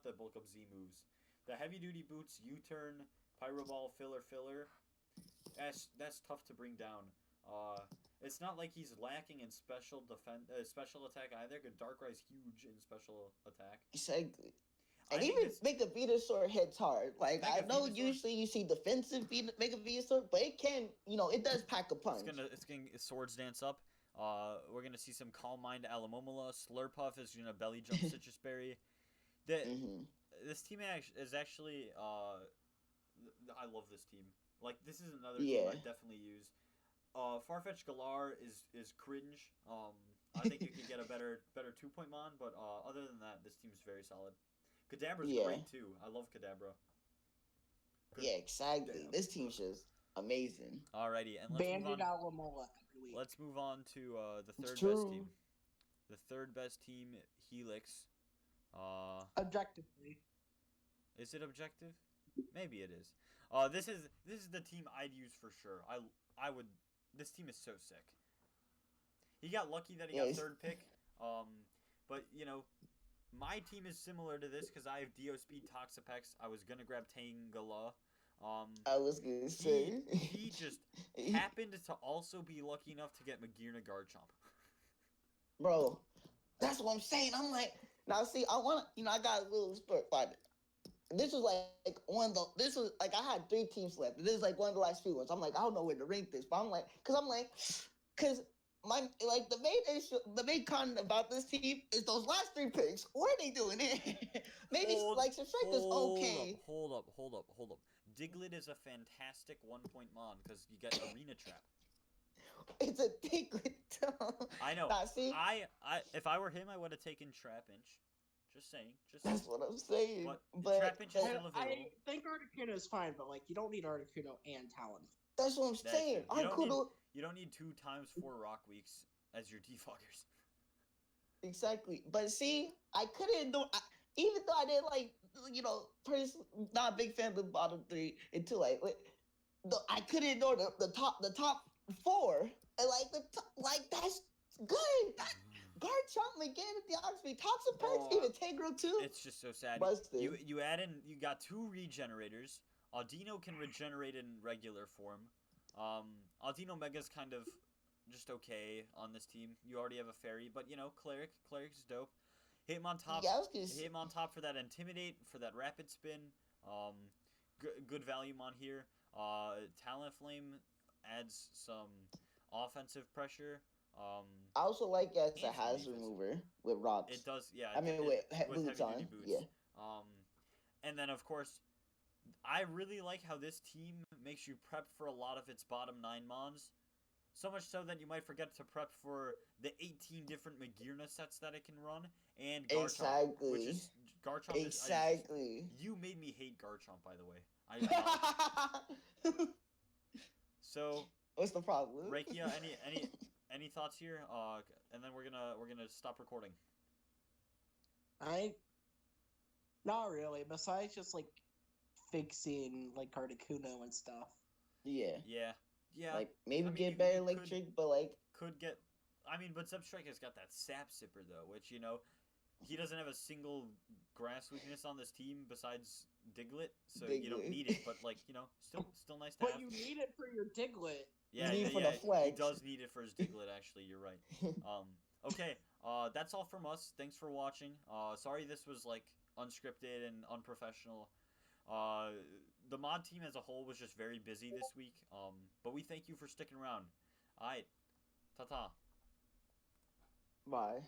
the bulk up Z moves. The heavy duty boots, U-turn, Pyro Ball, filler. That's tough to bring down. It's not like he's lacking in special attack either. Darkrai's huge in special attack. Exactly. And even Mega Venusaur hits hard. I know usually you see defensive Mega Venusaur, but it can, it does pack a punch. It's gonna Swords Dance up. We're gonna see some Calm Mind Alamomola. Slurpuff is gonna belly jump Citrus Berry. This team is actually I love this team. This is another team I definitely use. Farfetch'd Galar is cringe. I think you could get a better 2-point mon, but other than that, this team's very solid. Kadabra's great too. I love Kadabra. Yeah, exactly. Damn. This team's just amazing. Alrighty, and let's move on to the third best team. The third best team, Helix. Objectively. Is it objective? Maybe it is. This is the team I'd use for sure. I would. This team is so sick. He got lucky that he got third pick. But my team is similar to this because I have Dio Speed Toxapex. I was gonna grab Tangela. I was gonna say he just happened to also be lucky enough to get Magearna Garchomp. Bro, that's what I'm saying. I'm like, now see, I want I got a little story about it. This was I had 3 teams left. This is one of the last few ones. I'm like, I don't know where to rank this, but because the main issue, the main con about this team is those last 3 picks. What are they doing here? Maybe Teselecta's okay. Hold up. Diglett is a fantastic 1-point mon because you get Arena Trap. It's a Diglett. I know. Nah, see? I if I were him, I would have taken Trapinch. Just saying. That's what I'm saying. But Trapinch is still available. I think Articuno is fine, but you don't need Articuno and Talon. That's what I'm saying. You don't need 2 times 4 Rock Weeks as your defoggers. Exactly. But see, I couldn't do. Even though I did not a big fan of the bottom 3 until I couldn't ignore the top 4 and that's Good. Garchomp again at the Oxby. Toxic Perks, Oh, even Integral too. It's just so sad. Busted. You add in, you got 2 regenerators. Audino can regenerate in regular form. Audino Mega's kind of just okay on this team. You already have a fairy, but you know, Cleric's dope. Hit him on top. Yeah, I was gonna Hit him on top for that Intimidate, for that Rapid Spin. Good volume on here. Talent Flame adds some offensive pressure. I also like it as a and some hazard defense. remover with rocks. It does, yeah. I mean, with boots heavy on. duty boots. Yeah. And then of course, I really like how this team makes you prep for a lot of its bottom 9 mons. So much so that you might forget to prep for the 18 different Magirna sets that it can run, and Garchomp, Exactly. which is Garchomp. Exactly. You made me hate Garchomp, by the way. So, What's the problem? Rakia, any thoughts here? And then we're gonna stop recording. Not really. Besides just like fixing like Articuno and stuff. Yeah. Yeah. Like maybe I mean, get better you electric, but like could get. I mean, but Zebstrika's got that Sap Sipper though, which you know, he doesn't have a single grass weakness on this team besides Diglett, so you don't need it. But like you know, still nice to But have. you need it for your Diglett. Yeah, need yeah, it for yeah. the flex. He does need it for his Diglett. Actually, you're right. Okay. That's all from us. Thanks for watching. Sorry this was like unscripted and unprofessional. The mod team as a whole was just very busy this week. But we thank you for sticking around. Alright. Ta-ta. Bye.